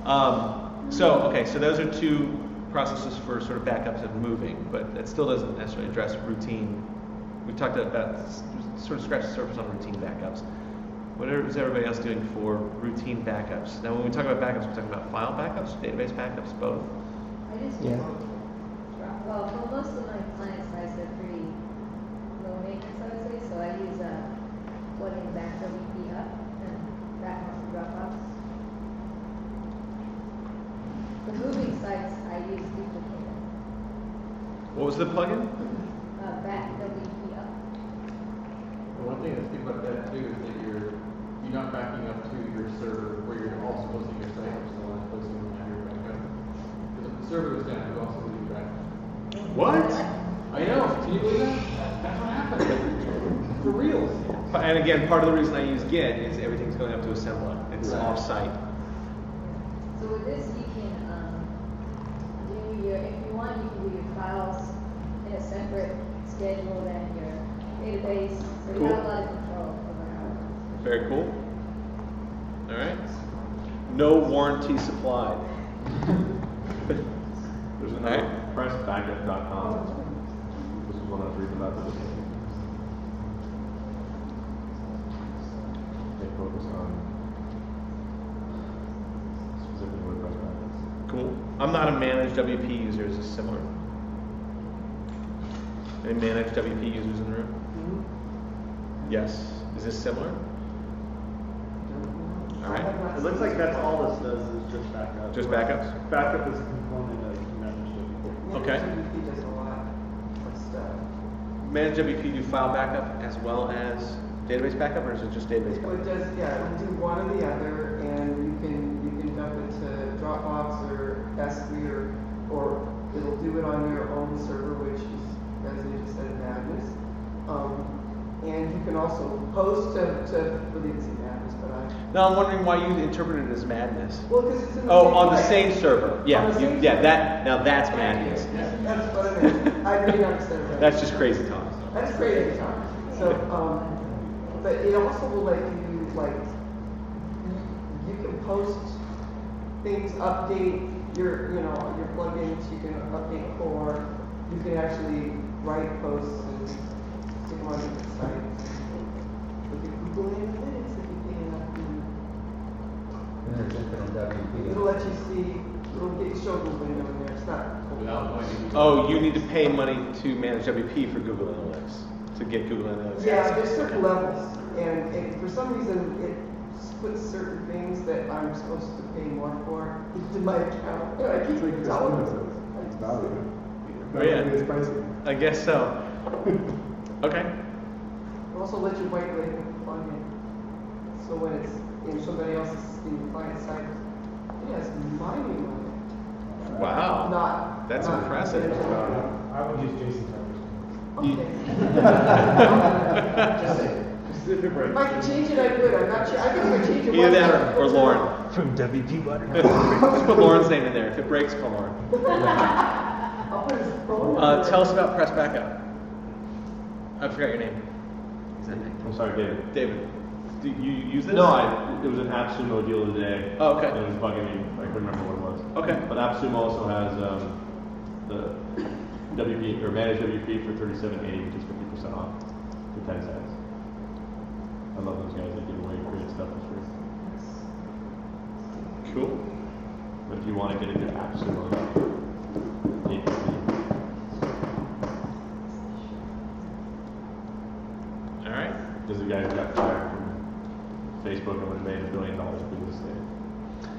know. So those are 2 processes for sort of backups and moving, but that still doesn't necessarily address routine. We talked about sort of scratch the surface on routine backups. What is everybody else doing for routine backups? Now, when we talk about backups, we're talking about file backups, database backups, both. I just Yeah. well, for most of my client sites, they're pretty low maintenance, I would say. So I use plugin back WP up and back onto Dropbox. The moving sites, I use duplicator. What was the plugin? Back WP up. The one thing to think about that too is that you're not backing up to your server where you're also hosting your site, which is the last place you want to have your backup. Because if the server goes down, you also lose your backup. What? I know. Can you believe that? That's what happened. For real. And again, part of the reason I use Git is everything's going up to assembler. It's off-site. So with this, you can if you want, you can do your files in a separate schedule than your database. So you have a lot of control over how it runs. Very cool. All right. No warranty supplied. There's an pressbackup.com. This is one I was reading about this. They focus on specific WordPress backups. Cool. I'm not a managed WP user. Is this similar? Any managed WP users in the room? Mm-hmm. Yes. Is this similar? All right. It looks like that's all this does is just backup. Just backups? Backup is a component of managed. Okay. WP does a lot of stuff. Managed WP do file backup as well as database backup, or is it just database Well, it backup? does, yeah, it'll do one or the other, and you can dump it to Dropbox or S3 or it'll do it on your own server, which is, as they just said, madness. And you can also post to well, they didn't say madness, but No, I'm wondering why you interpreted it as madness. well, because it's in the Oh, same on the place. same server. Yeah, On the same yeah. server. Now that's madness. That's what I meant. I may not have said it right. That's just crazy talk. That's crazy talk. So, but it also will let you, like, you can post things, update your plugins, you can update core, you can actually write posts and stick them on different sites. Look at Google Analytics if you pay enough. And there's infinite WP. It'll let you see, it'll get you show Google window in there. It's not. Without going into Oh, you need to pay money to manage WP for Google Analytics to get Google Analytics. Yeah, there's certain levels, and for some reason it puts certain things that I'm supposed to pay more for into my account. And I keep It's like telling Christina them. says, it's value. Oh, yeah. It's pricey. I guess so. Okay. It also lets you white label the plugin. So when it's in somebody else's in the client site, it has my name on it. Wow. Not. That's not impressive. I would use Jason Tucker. Okay. Just saying. If I could change it, I would. I'm not sure. I think if I change it Either once, that or Lauren. From WP Butter. Just put Lauren's name in there. If it breaks, call Lauren. I'll put his phone number. Tell us about Press Backup. I forgot your name. Is that name? I'm sorry, David. David. Do you use this? No, it was an AppSumo deal today. Oh, okay. And it was bugging me. I couldn't remember what it was. Okay. But AppSumo also has the WP or managed WP for $37.80, which is 50% off for 10 cents. I love those guys. They give away great stuff for free. Cool. But if you want to get a good AppSumo, APP. All right. Because the guy who got fired from Facebook and would have made $1 billion for this day.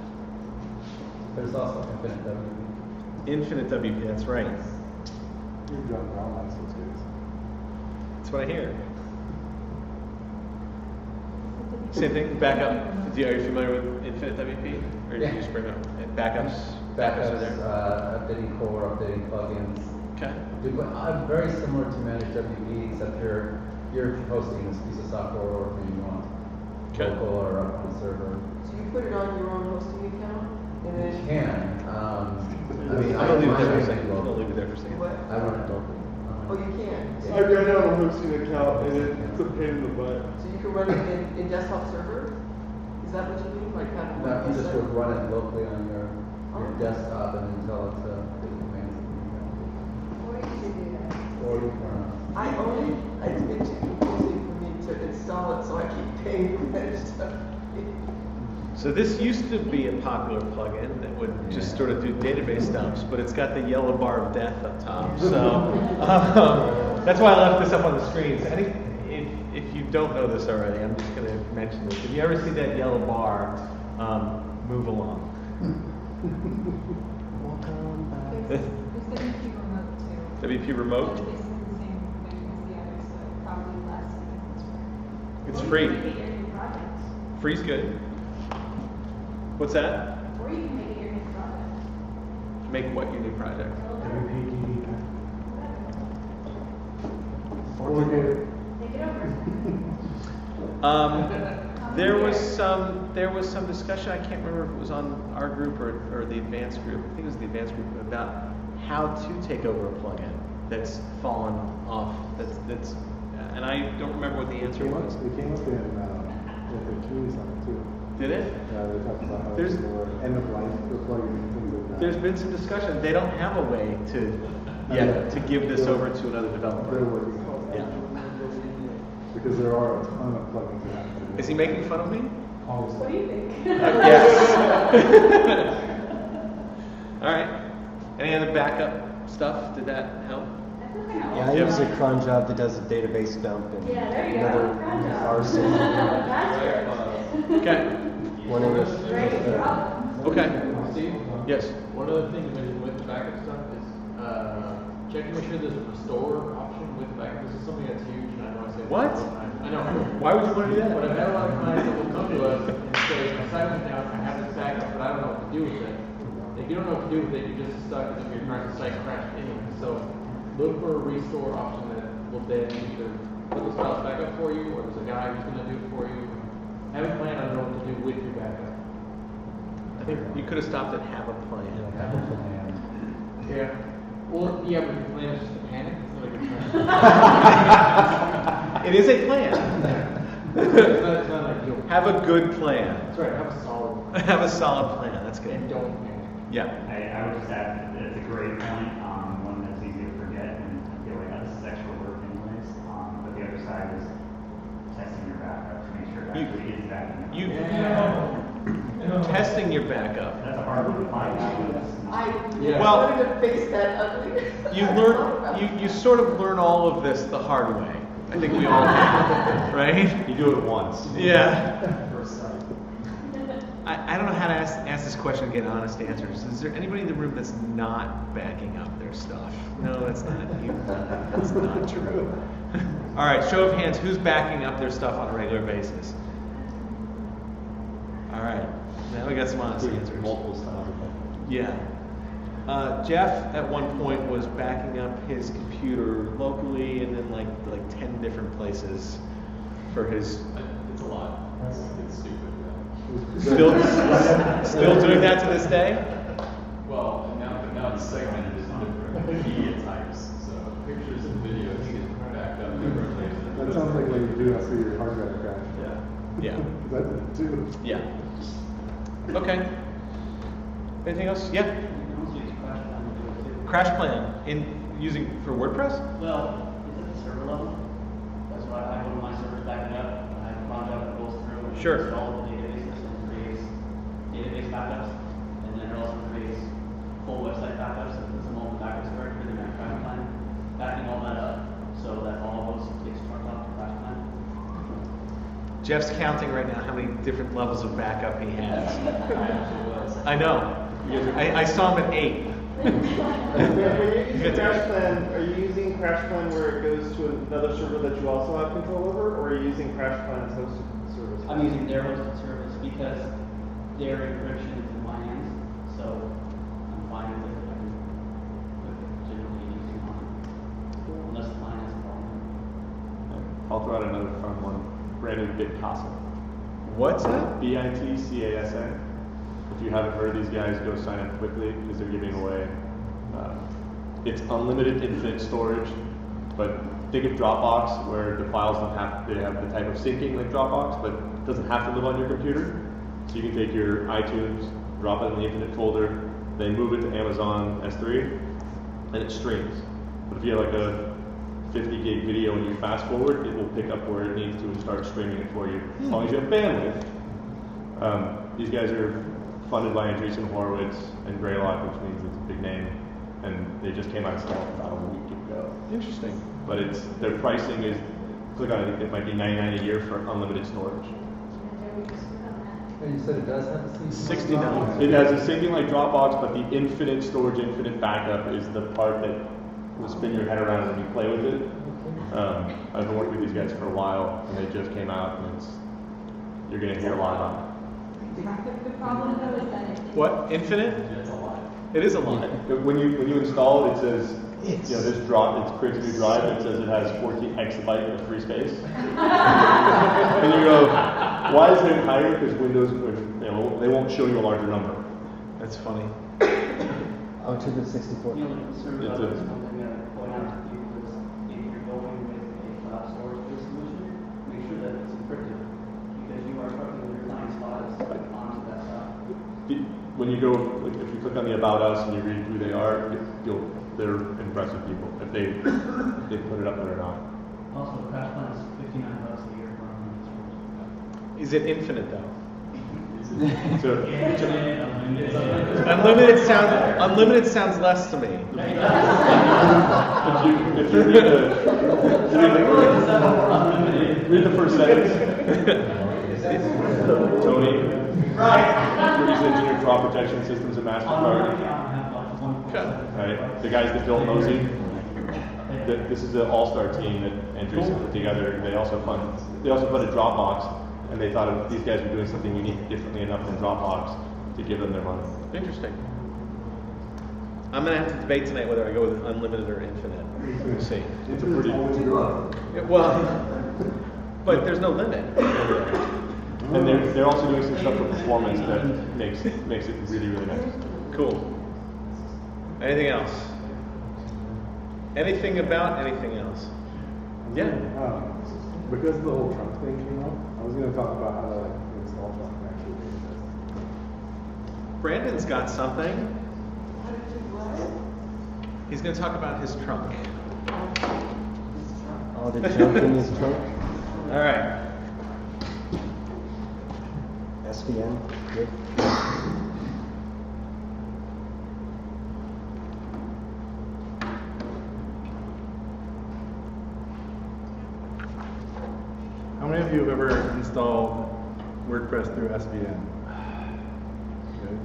There's also infinite WP. Infinite WP. That's right. You're John Brown last those days. That's what I hear. Same thing. Backup. Are you familiar with Infinite WP, or did you just bring up backups? Backups are there. Updating core, updating plugins. Okay. I'm very similar to managed WP, except you're hosting this piece of software or you want local or up on a server. So you put it on your own hosting account, and then You can. I mean, I'm gonna leave it there for a I second. I'm gonna leave it there for a second. What? I run it locally. Oh, you can. So, I got out a hosting account and it's a pain in the butt. so you can run it in desktop server? Is that what you mean? Like have No, you just set- would run it locally on your Oh. desktop and then tell it to do commands. Or you should do that. Or you can. I own it. It's been too confusing for me to install it, so I keep paying for that stuff. So this used to be a popular plugin that would just sort of do database dumps, but it's got the yellow bar of death up top. So that's why I left this up on the screen. So I think if you don't know this already, I'm just going to mention this. If you ever see that yellow bar, move along. There's WP remote too. WP remote? Basically the same thing as the others, so probably less because It's Or free. you can make it your new project. Free's good. What's that? Or you can make it your new project. Make what your new project? WP Or get Take it over. There was some discussion. I can't remember if it was on our group or the advanced group. I think it was the advanced group about how to take over a plugin that's fallen off. That's and I don't remember what the answer was. It came up in at the community summit too. Did it? Yeah, they talked about how There's- they were end of life for plugins and things like that. There's been some discussion. They don't have a way to give this over to another developer. They're working on it. Yeah. Because there are a ton of plugins that have to do. Is he making fun of me? What do you think? Yes. All right. Any other backup stuff? Did that help? Yeah, I use a cron job that does a database dump and Yeah, there you go. another Cron job. RC. That's good. Okay. One of Great job. Okay. Steve? Yes. One other thing you mentioned with the backup stuff is check to make sure there's a restore option with the backup. This is something that's huge, and I know I say this What? all the time. I know. Why would you want to do that? But I've had a lot of clients that will come to us and say, my site went down, I have this backup, but I don't know what to do with it. If you don't know what to do with it, you're just stuck and your site crashed anyway. So look for a restore option that will then either put those files back up for you, or there's a guy who's going to do it for you. Have a plan on what to do with your backup. I think you could have stopped at have a plan. Have a plan. Yeah. Well, yeah, but your plan is just a panic. It's not a good plan. It is a plan. It's not ideal. Have a good plan. That's right. Have a solid. Have a solid plan. That's good. And don't panic. Yeah. I would just add that it's a great point, one that's easy to forget and feel like this is extra work anyways. But the other side is testing your backup to make sure it actually is backing up. Testing your backup. That's a hard one to find out. I Well, wanted to face that ugly. You sort of learn all of this the hard way. I think we all do, right? You do it once. Yeah. I don't know how to ask this question and get honest answers. Is there anybody in the room that's not backing up their stuff? No, that's not you. That's not true. All right, show of hands. Who's backing up their stuff on a regular basis? All right. Now we got some honest answers. Multiple styles of that. Yeah. Jeff at one point was backing up his computer locally and then like 10 different places for his. It's a lot. It's stupid. Still doing that to this day? Well, now it's segmented into different media types. So pictures and videos get backed up different places. That sounds like what you do after your hard drive crash. Yeah. That's it too. Yeah. Okay. Anything else? Yeah. Crash plan in using for WordPress? Well, it's at the server level. That's why I go to my servers backing up. I have a project that goes through and Sure. installs the databases and creates database backups, and then it also creates full website backups and puts them all in the backups directory in that crash plan, backing all that up so that all of those gets turned off the crash plan. Jeff's counting right now how many different levels of backup he has. I know. I saw him at 8. When you're using Crash Plan, are you using Crash Plan where it goes to another server that you also have control over, or are you using Crash Plan's hosted service? I'm using their hosted service because their encryption is in my hands, so I'm fine with it. I can generally using mine, unless the client has a problem. I'll throw out another fun one. Branded Bitcasa. What's that? BITCASN. If you haven't heard of these guys, go sign up quickly because they're giving away. It's unlimited infinite storage, but think of Dropbox where the files they have the type of syncing like Dropbox, but it doesn't have to live on your computer. So you can take your iTunes, drop it in the infinite folder, then move it to Amazon S3, and it streams. But if you have like a 50 gig video and you fast forward, it will pick up where it needs to and start streaming it for you, as long as you have bandwidth. These guys are funded by Andreessen Horowitz and Greylock, which means it's a big name, and they just came out of stealth about a week ago. Interesting. But their pricing is, click on it, it might be $99 a year for unlimited storage. And you said it does have a syncing? $69. It has a syncing like Dropbox, but the infinite storage, infinite backup is the part that will spin your head around when you play with it. I've been working with these guys for a while, and they just came out, and you're going to hear a lot about it. The problem though is that What? Infinite? It's a lot. It is a lot. When you install it, it says, this drop, it creates a new drive, and it says it has 14 exabyte of free space. And you go, why is it higher? Because Windows, they won't show you a larger number. That's funny. Oh, to the 64. You know, the server level is something that I point out to you because if you're going with a cloud storage-based solution, make sure that it's encrypted because you are copying your client's files onto that stuff. When you go, if you click on the About Us and you read who they are, they're impressive people. If they put it up there or not. Also, the crash plan is $59 a year for unlimited storage. Is it infinite though? Unlimited sounds less to me. If you read the first sentence. Tony, produce engineered fraud protection systems at MasterCard. Right, the guys that built Mosey. This is the all-star team that Andreessen put together. They also funded Dropbox. And they thought these guys were doing something unique, differently enough than Dropbox to give them their money. Interesting. I'm gonna have to debate tonight whether I go with unlimited or infinite. We'll see. It's a pretty Yeah, well, but there's no limit. And they're also doing some stuff for performance that makes it really, really nice. Cool. Anything else? Anything about anything else? Yeah. Because the whole trunk thing came up, I was going to talk about how to install trunk and actually do this. Brandon's got something. He's going to talk about his trunk. Oh, the junk in his trunk? All right. SVN, good. How many of you have ever installed WordPress through SVN? Good.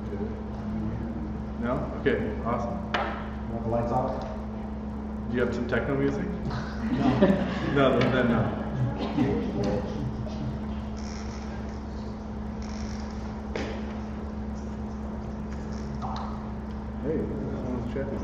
No? Okay, awesome. You want the lights off? Do you have some techno music? No. Then no. Hey, someone's checking.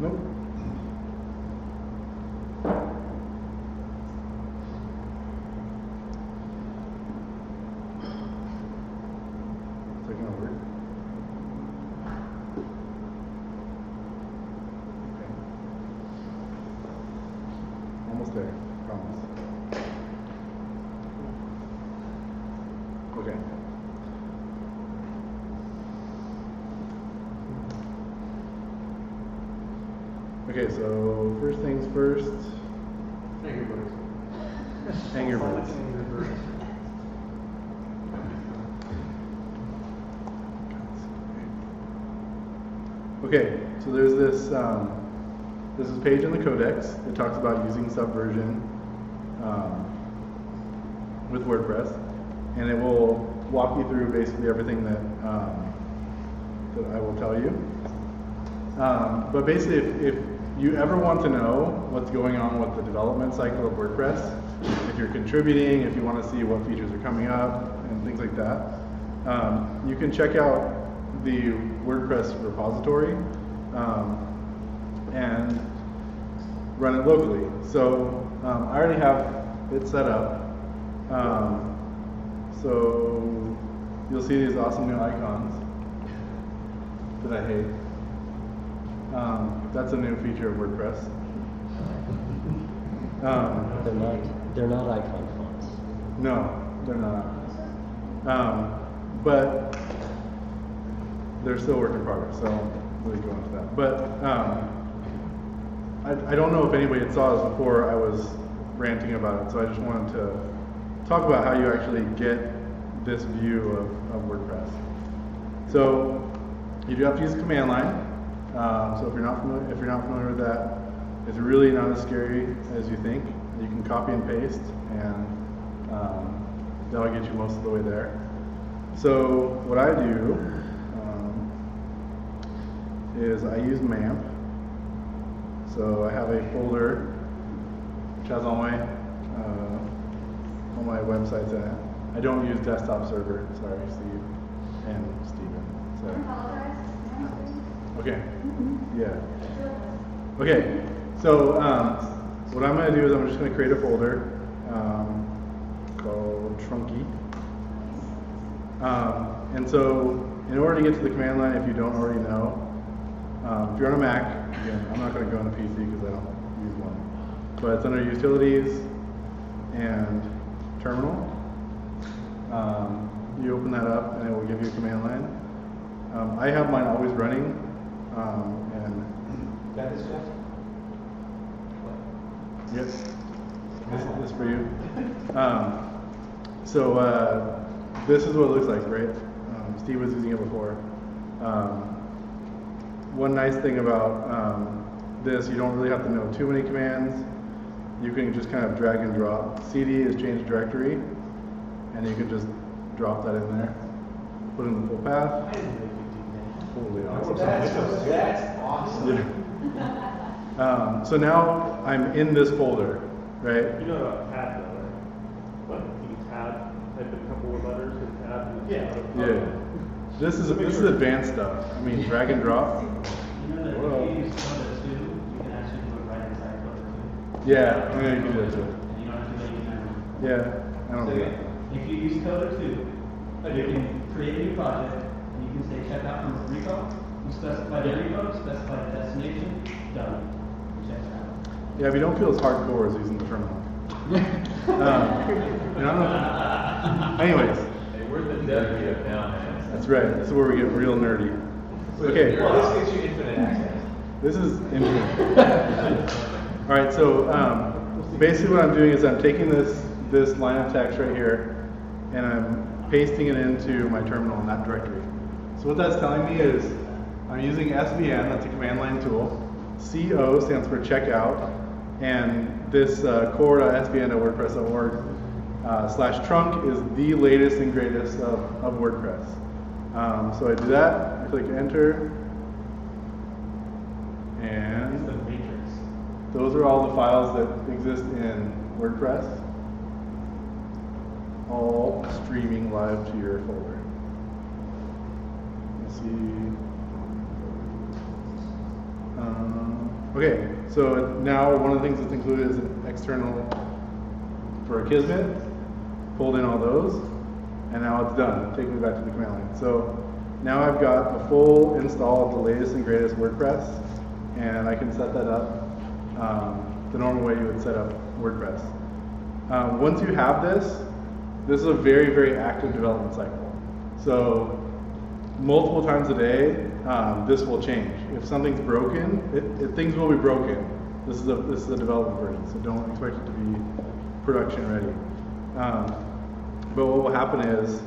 Nope. Is that gonna work? Okay. Almost there, promise. Okay. Okay, so first things first. Angry Birds. Angry Birds. Okay, so there's this page in the codex that talks about using Subversion with WordPress, and it will walk you through basically everything that I will tell you. But basically, if you ever want to know what's going on with the development cycle of WordPress, if you're contributing, if you want to see what features are coming up and things like that, you can check out the WordPress repository and run it locally. So I already have it set up. So you'll see these awesome new icons that I hate. That's a new feature of WordPress. They're not icon fonts. No, they're not. But they're still work in progress, so I won't really go into that. But I don't know if anybody had saw this before I was ranting about it, so I just wanted to talk about how you actually get this view of WordPress. So you do have to use the command line. So if you're not familiar with that, it's really not as scary as you think. You can copy and paste, and that'll get you most of the way there. So what I do is I use MAMP. So I have a folder which has all my websites in it. I don't use desktop server. Sorry, Steve and Steven. Sorry. Okay. Yeah. Okay. So what I'm going to do is I'm just going to create a folder called Trunky. And so in order to get to the command line, if you don't already know, if you're on a Mac, again, I'm not going to go on a PC because I don't use one, but it's under Utilities and Terminal. You open that up and it will give you a command line. I have mine always running. And that is Jeff? Yes. This is for you. So this is what it looks like, right? Steve was using it before. One nice thing about this, you don't really have to know too many commands. you can just kind of drag and drop. CD is change directory, and you can just drop that in there. Put in the full path. Holy awesome. That's awesome. Yeah. So now I'm in this folder, right? You know about tab though, right? What? You can tab, type in a couple of letters and tab. And Yeah. This is advanced stuff. I mean, drag and drop. You know that if you use Coda 2, you can actually do it right inside Coda 2. Yeah, I'm gonna do that too. And you don't have to do anything manually. Yeah, I don't So know. if you use Coda 2, you can create a new project, and you can say check out from repo. You specify the repo, specify the destination, done. Check it out. Yeah, if you don't feel as hardcore as using the terminal. You know, anyways. Hey, we're the dev now, man. That's right. This is where we get real nerdy. Okay. Well, this gets you infinite access. This is infinite. All right. So basically, what I'm doing is I'm taking this line of text right here, and I'm pasting it into my terminal in that directory. So what that's telling me is I'm using SVN. That's a command line tool. CO stands for checkout, and this core.svn.wordpress.org /trunk is the latest and greatest of WordPress. So I do that, I click enter, and The matrix. those are all the files that exist in WordPress, all streaming live to your folder. Let's see. Okay, so now one of the things that's included is an external for Akismet. Pulled in all those, and now it's done. Take me back to the command line. So now I've got a full install of the latest and greatest WordPress, and I can set that up the normal way you would set up WordPress. Once you have this is a very, very active development cycle. So multiple times a day, this will change. If something's broken, things will be broken. This is a development version, so don't expect it to be production ready. But what will happen is,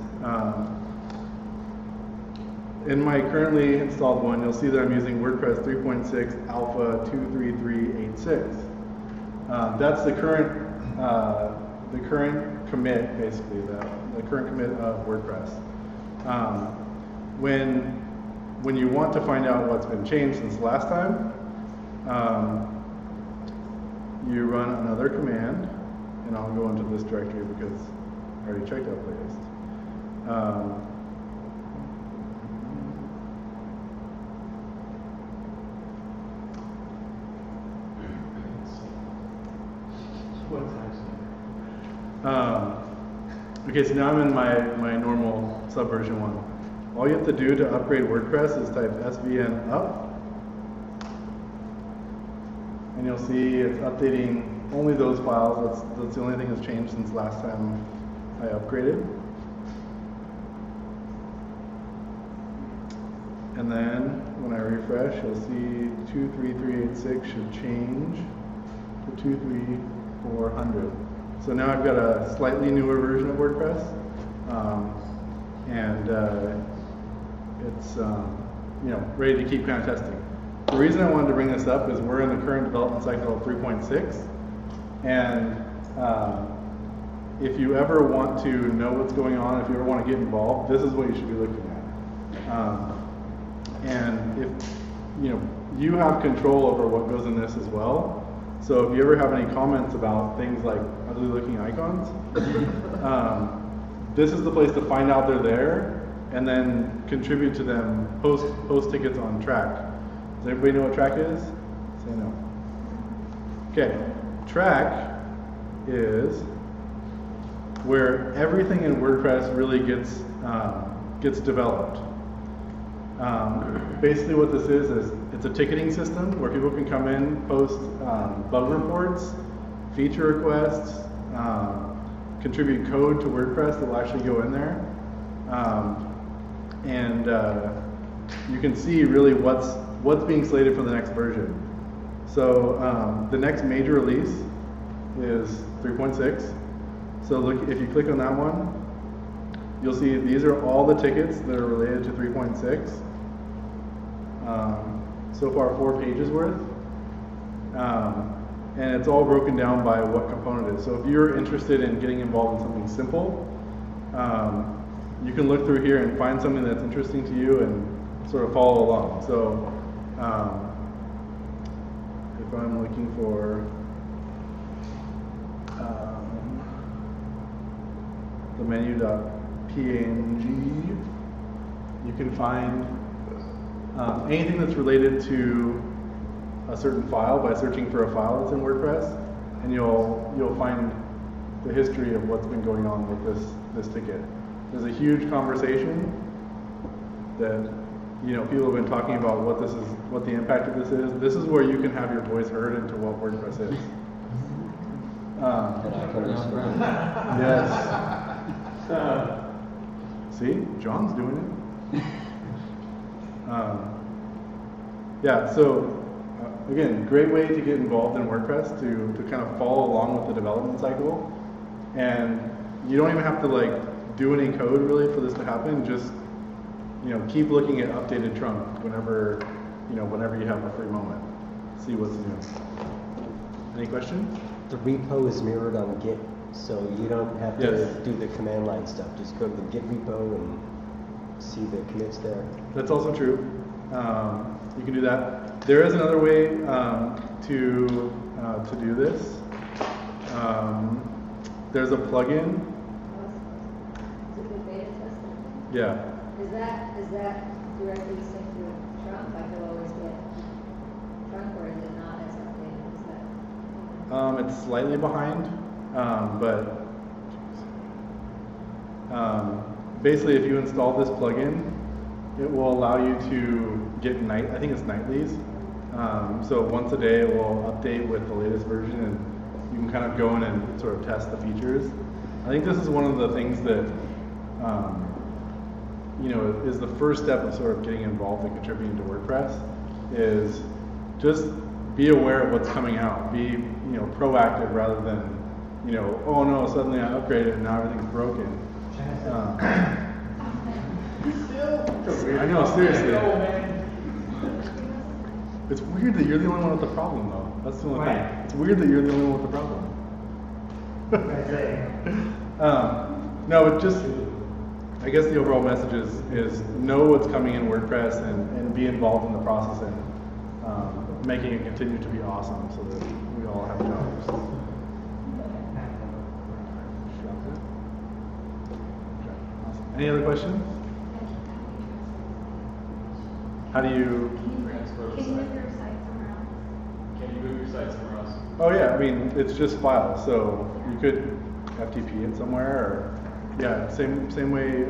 in my currently installed one, you'll see that I'm using WordPress 3.6 Alpha 23386. That's the current commit, basically, the current commit of WordPress. When you want to find out what's been changed since last time, you run another command, and I'll go into this directory because I already checked out latest. Okay, so now I'm in my normal subversion one. All you have to do to upgrade WordPress is type svn up, and you'll see it's updating only those files. That's the only thing that's changed since last time I upgraded. And then when I refresh, you'll see 23386 should change to 23400. So now I've got a slightly newer version of WordPress, and it's ready to keep kind of testing. The reason I wanted to bring this up is we're in the current development cycle of 3.6, and if you ever want to know what's going on, if you ever want to get involved, this is what you should be looking at. And if you have control over what goes in this as well. So if you ever have any comments about things like ugly looking icons, this is the place to find out they're there and then contribute to them, post tickets on track. Does everybody know what track is? Say no. Okay, track is where everything in WordPress really gets developed. Basically what this is it's a ticketing system where people can come in, post bug reports, feature requests, contribute code to WordPress that will actually go in there. And you can see really what's being slated for the next version. So the next major release is 3.6. So look, if you click on that one, you'll see these are all the tickets that are related to 3.6. So far, 4 pages worth. and it's all broken down by what component it is. So if you're interested in getting involved in something simple, you can look through here and find something that's interesting to you and sort of follow along. So if I'm looking for the menu.png, you can find anything that's related to a certain file by searching for a file that's in WordPress, and you'll find the history of what's been going on with this ticket. There's a huge conversation that people have been talking about what the impact of this is. This is where you can have your voice heard into what WordPress is. Yes. See, John's doing it. Yeah, so again, great way to get involved in WordPress to kind of follow along with the development cycle. And you don't even have to do any code really for this to happen. Just keep looking at updated trunk whenever you have a free moment. See what's new. Any questions? The repo is mirrored on Git, so you don't have to Yes. do the command line stuff. Just go to the Git repo and see the commits there. That's also true. You can do that. There is another way to do this. There's a plugin. Is it the beta testing? Yeah. Is that directly synced with trunk? Like you'll always get trunk, or is it not as updated? Is that? It's slightly behind, but basically, if you install this plugin, it will allow you to get I think it's nightlies. So once a day, it will update with the latest version, and you can kind of go in and sort of test the features. I think this is one of the things that is the first step of sort of getting involved and contributing to WordPress. Is just be aware of what's coming out. Be proactive rather than oh no, suddenly I upgraded and now everything's broken. I know, seriously. It's weird that you're the only one with the problem, though. That's the only thing. It's weird that you're the only one with the problem. No, it just, I guess the overall message is know what's coming in WordPress and be involved in the process and making it continue to be awesome so that we all have jobs. Any other questions? How do you? Can you move your site somewhere else? Can you move your site somewhere else? Oh yeah, I mean it's just files, so you could FTP it somewhere, or same way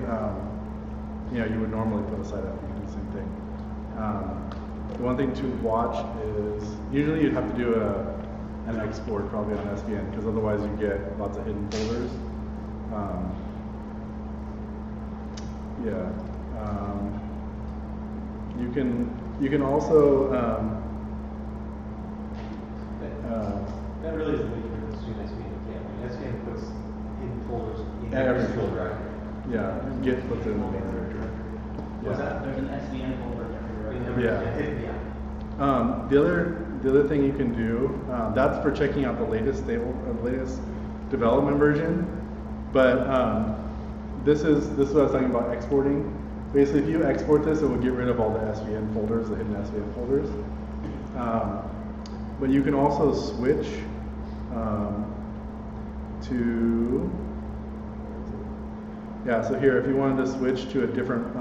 you would normally put a site up. You can do the same thing. The one thing to watch is usually you'd have to do an export probably on SVN, because otherwise you get lots of hidden folders. You can also that really is the big difference between SVN and Git. I mean, SVN puts hidden folders in every folder directory. Yeah, Git puts it in the main directory. Was that there's an SVN folder everywhere? Yeah. The other thing you can do, that's for checking out the latest development version. But this is what I was talking about exporting. Basically, if you export this, it will get rid of all the SVN folders, the hidden SVN folders. But you can also switch to, so here, if you wanted to switch to a different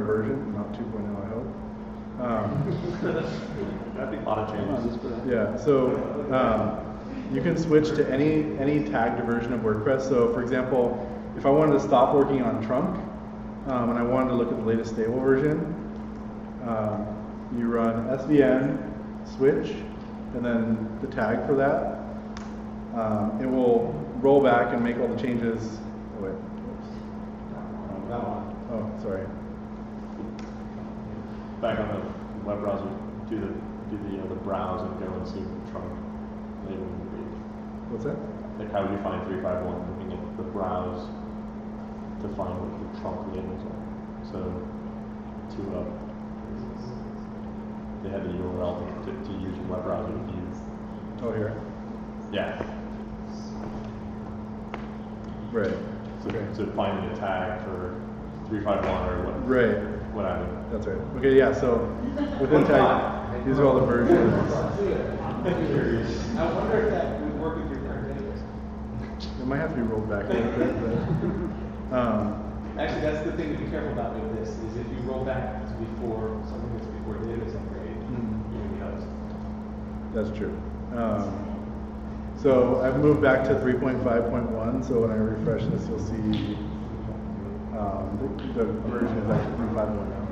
version, not 2.0, I hope. That'd be a lot of changes. Yeah, so you can switch to any tagged version of WordPress. So for example, if I wanted to stop working on trunk and I wanted to look at the latest stable version, you run SVN switch and then the tag for that. It will roll back and make all the changes. Oh, wait. Oh, sorry. Back on the web browser, do the browse and go and see what the trunk label would be. What's that? Like how would you find 351 looking at the browse to find what the trunk labels are? So they had the URL to use your web browser to view Oh, here. Yeah. Right. So finding a tag for 351 or what? Right. What I would. That's right. Okay, yeah. So within tag, these are all the versions. I'm curious. I wonder if that would work with your current database. It might have to be rolled back a little bit, but Actually, that's the thing to be careful about with this, is if you roll back to before, something that's before database upgrade, you're going to be host. that's true. So I've moved back to 3.5.1. So when I refresh this, you'll see the version is actually 3.5.1 now.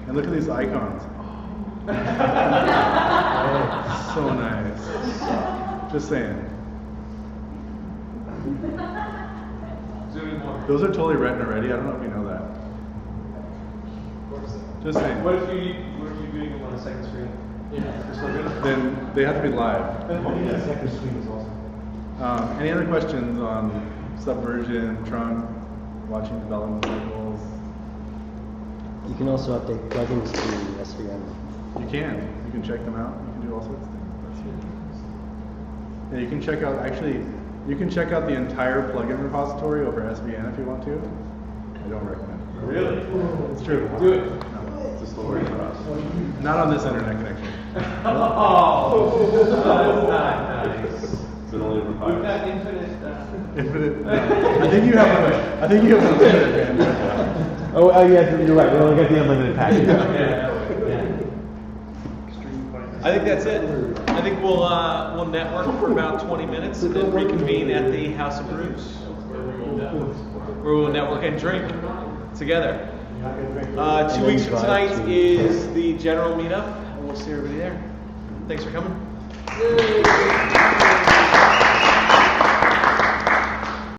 And look at these icons. So nice. Just saying. Those are totally written already. I don't know if you know that. Just saying. What if you're doing them on a second screen? Yeah. Then they have to be live. The second screen is awesome. Any other questions on Subversion, Trunk, watching development cycles? You can also update plugins to SVN. You can check them out. You can do all sorts of things. Yeah, you can check out, actually, you can check out the entire plugin repository over SVN if you want to. I don't recommend it. Really? It's true. Do it. No, it's a story for us. Not on this internet connection. Oh, that's not nice. Is it only for 5? We've got infinite. Infinite. No. I think you have unlimited bandwidth. Oh, yeah, you're right. We only got the unlimited package. I think that's it. I think we'll network for about 20 minutes and then reconvene at the House of Brews, where we'll network and drink together. 2 weeks from tonight is the general meetup, and we'll see everybody there. Thanks for coming.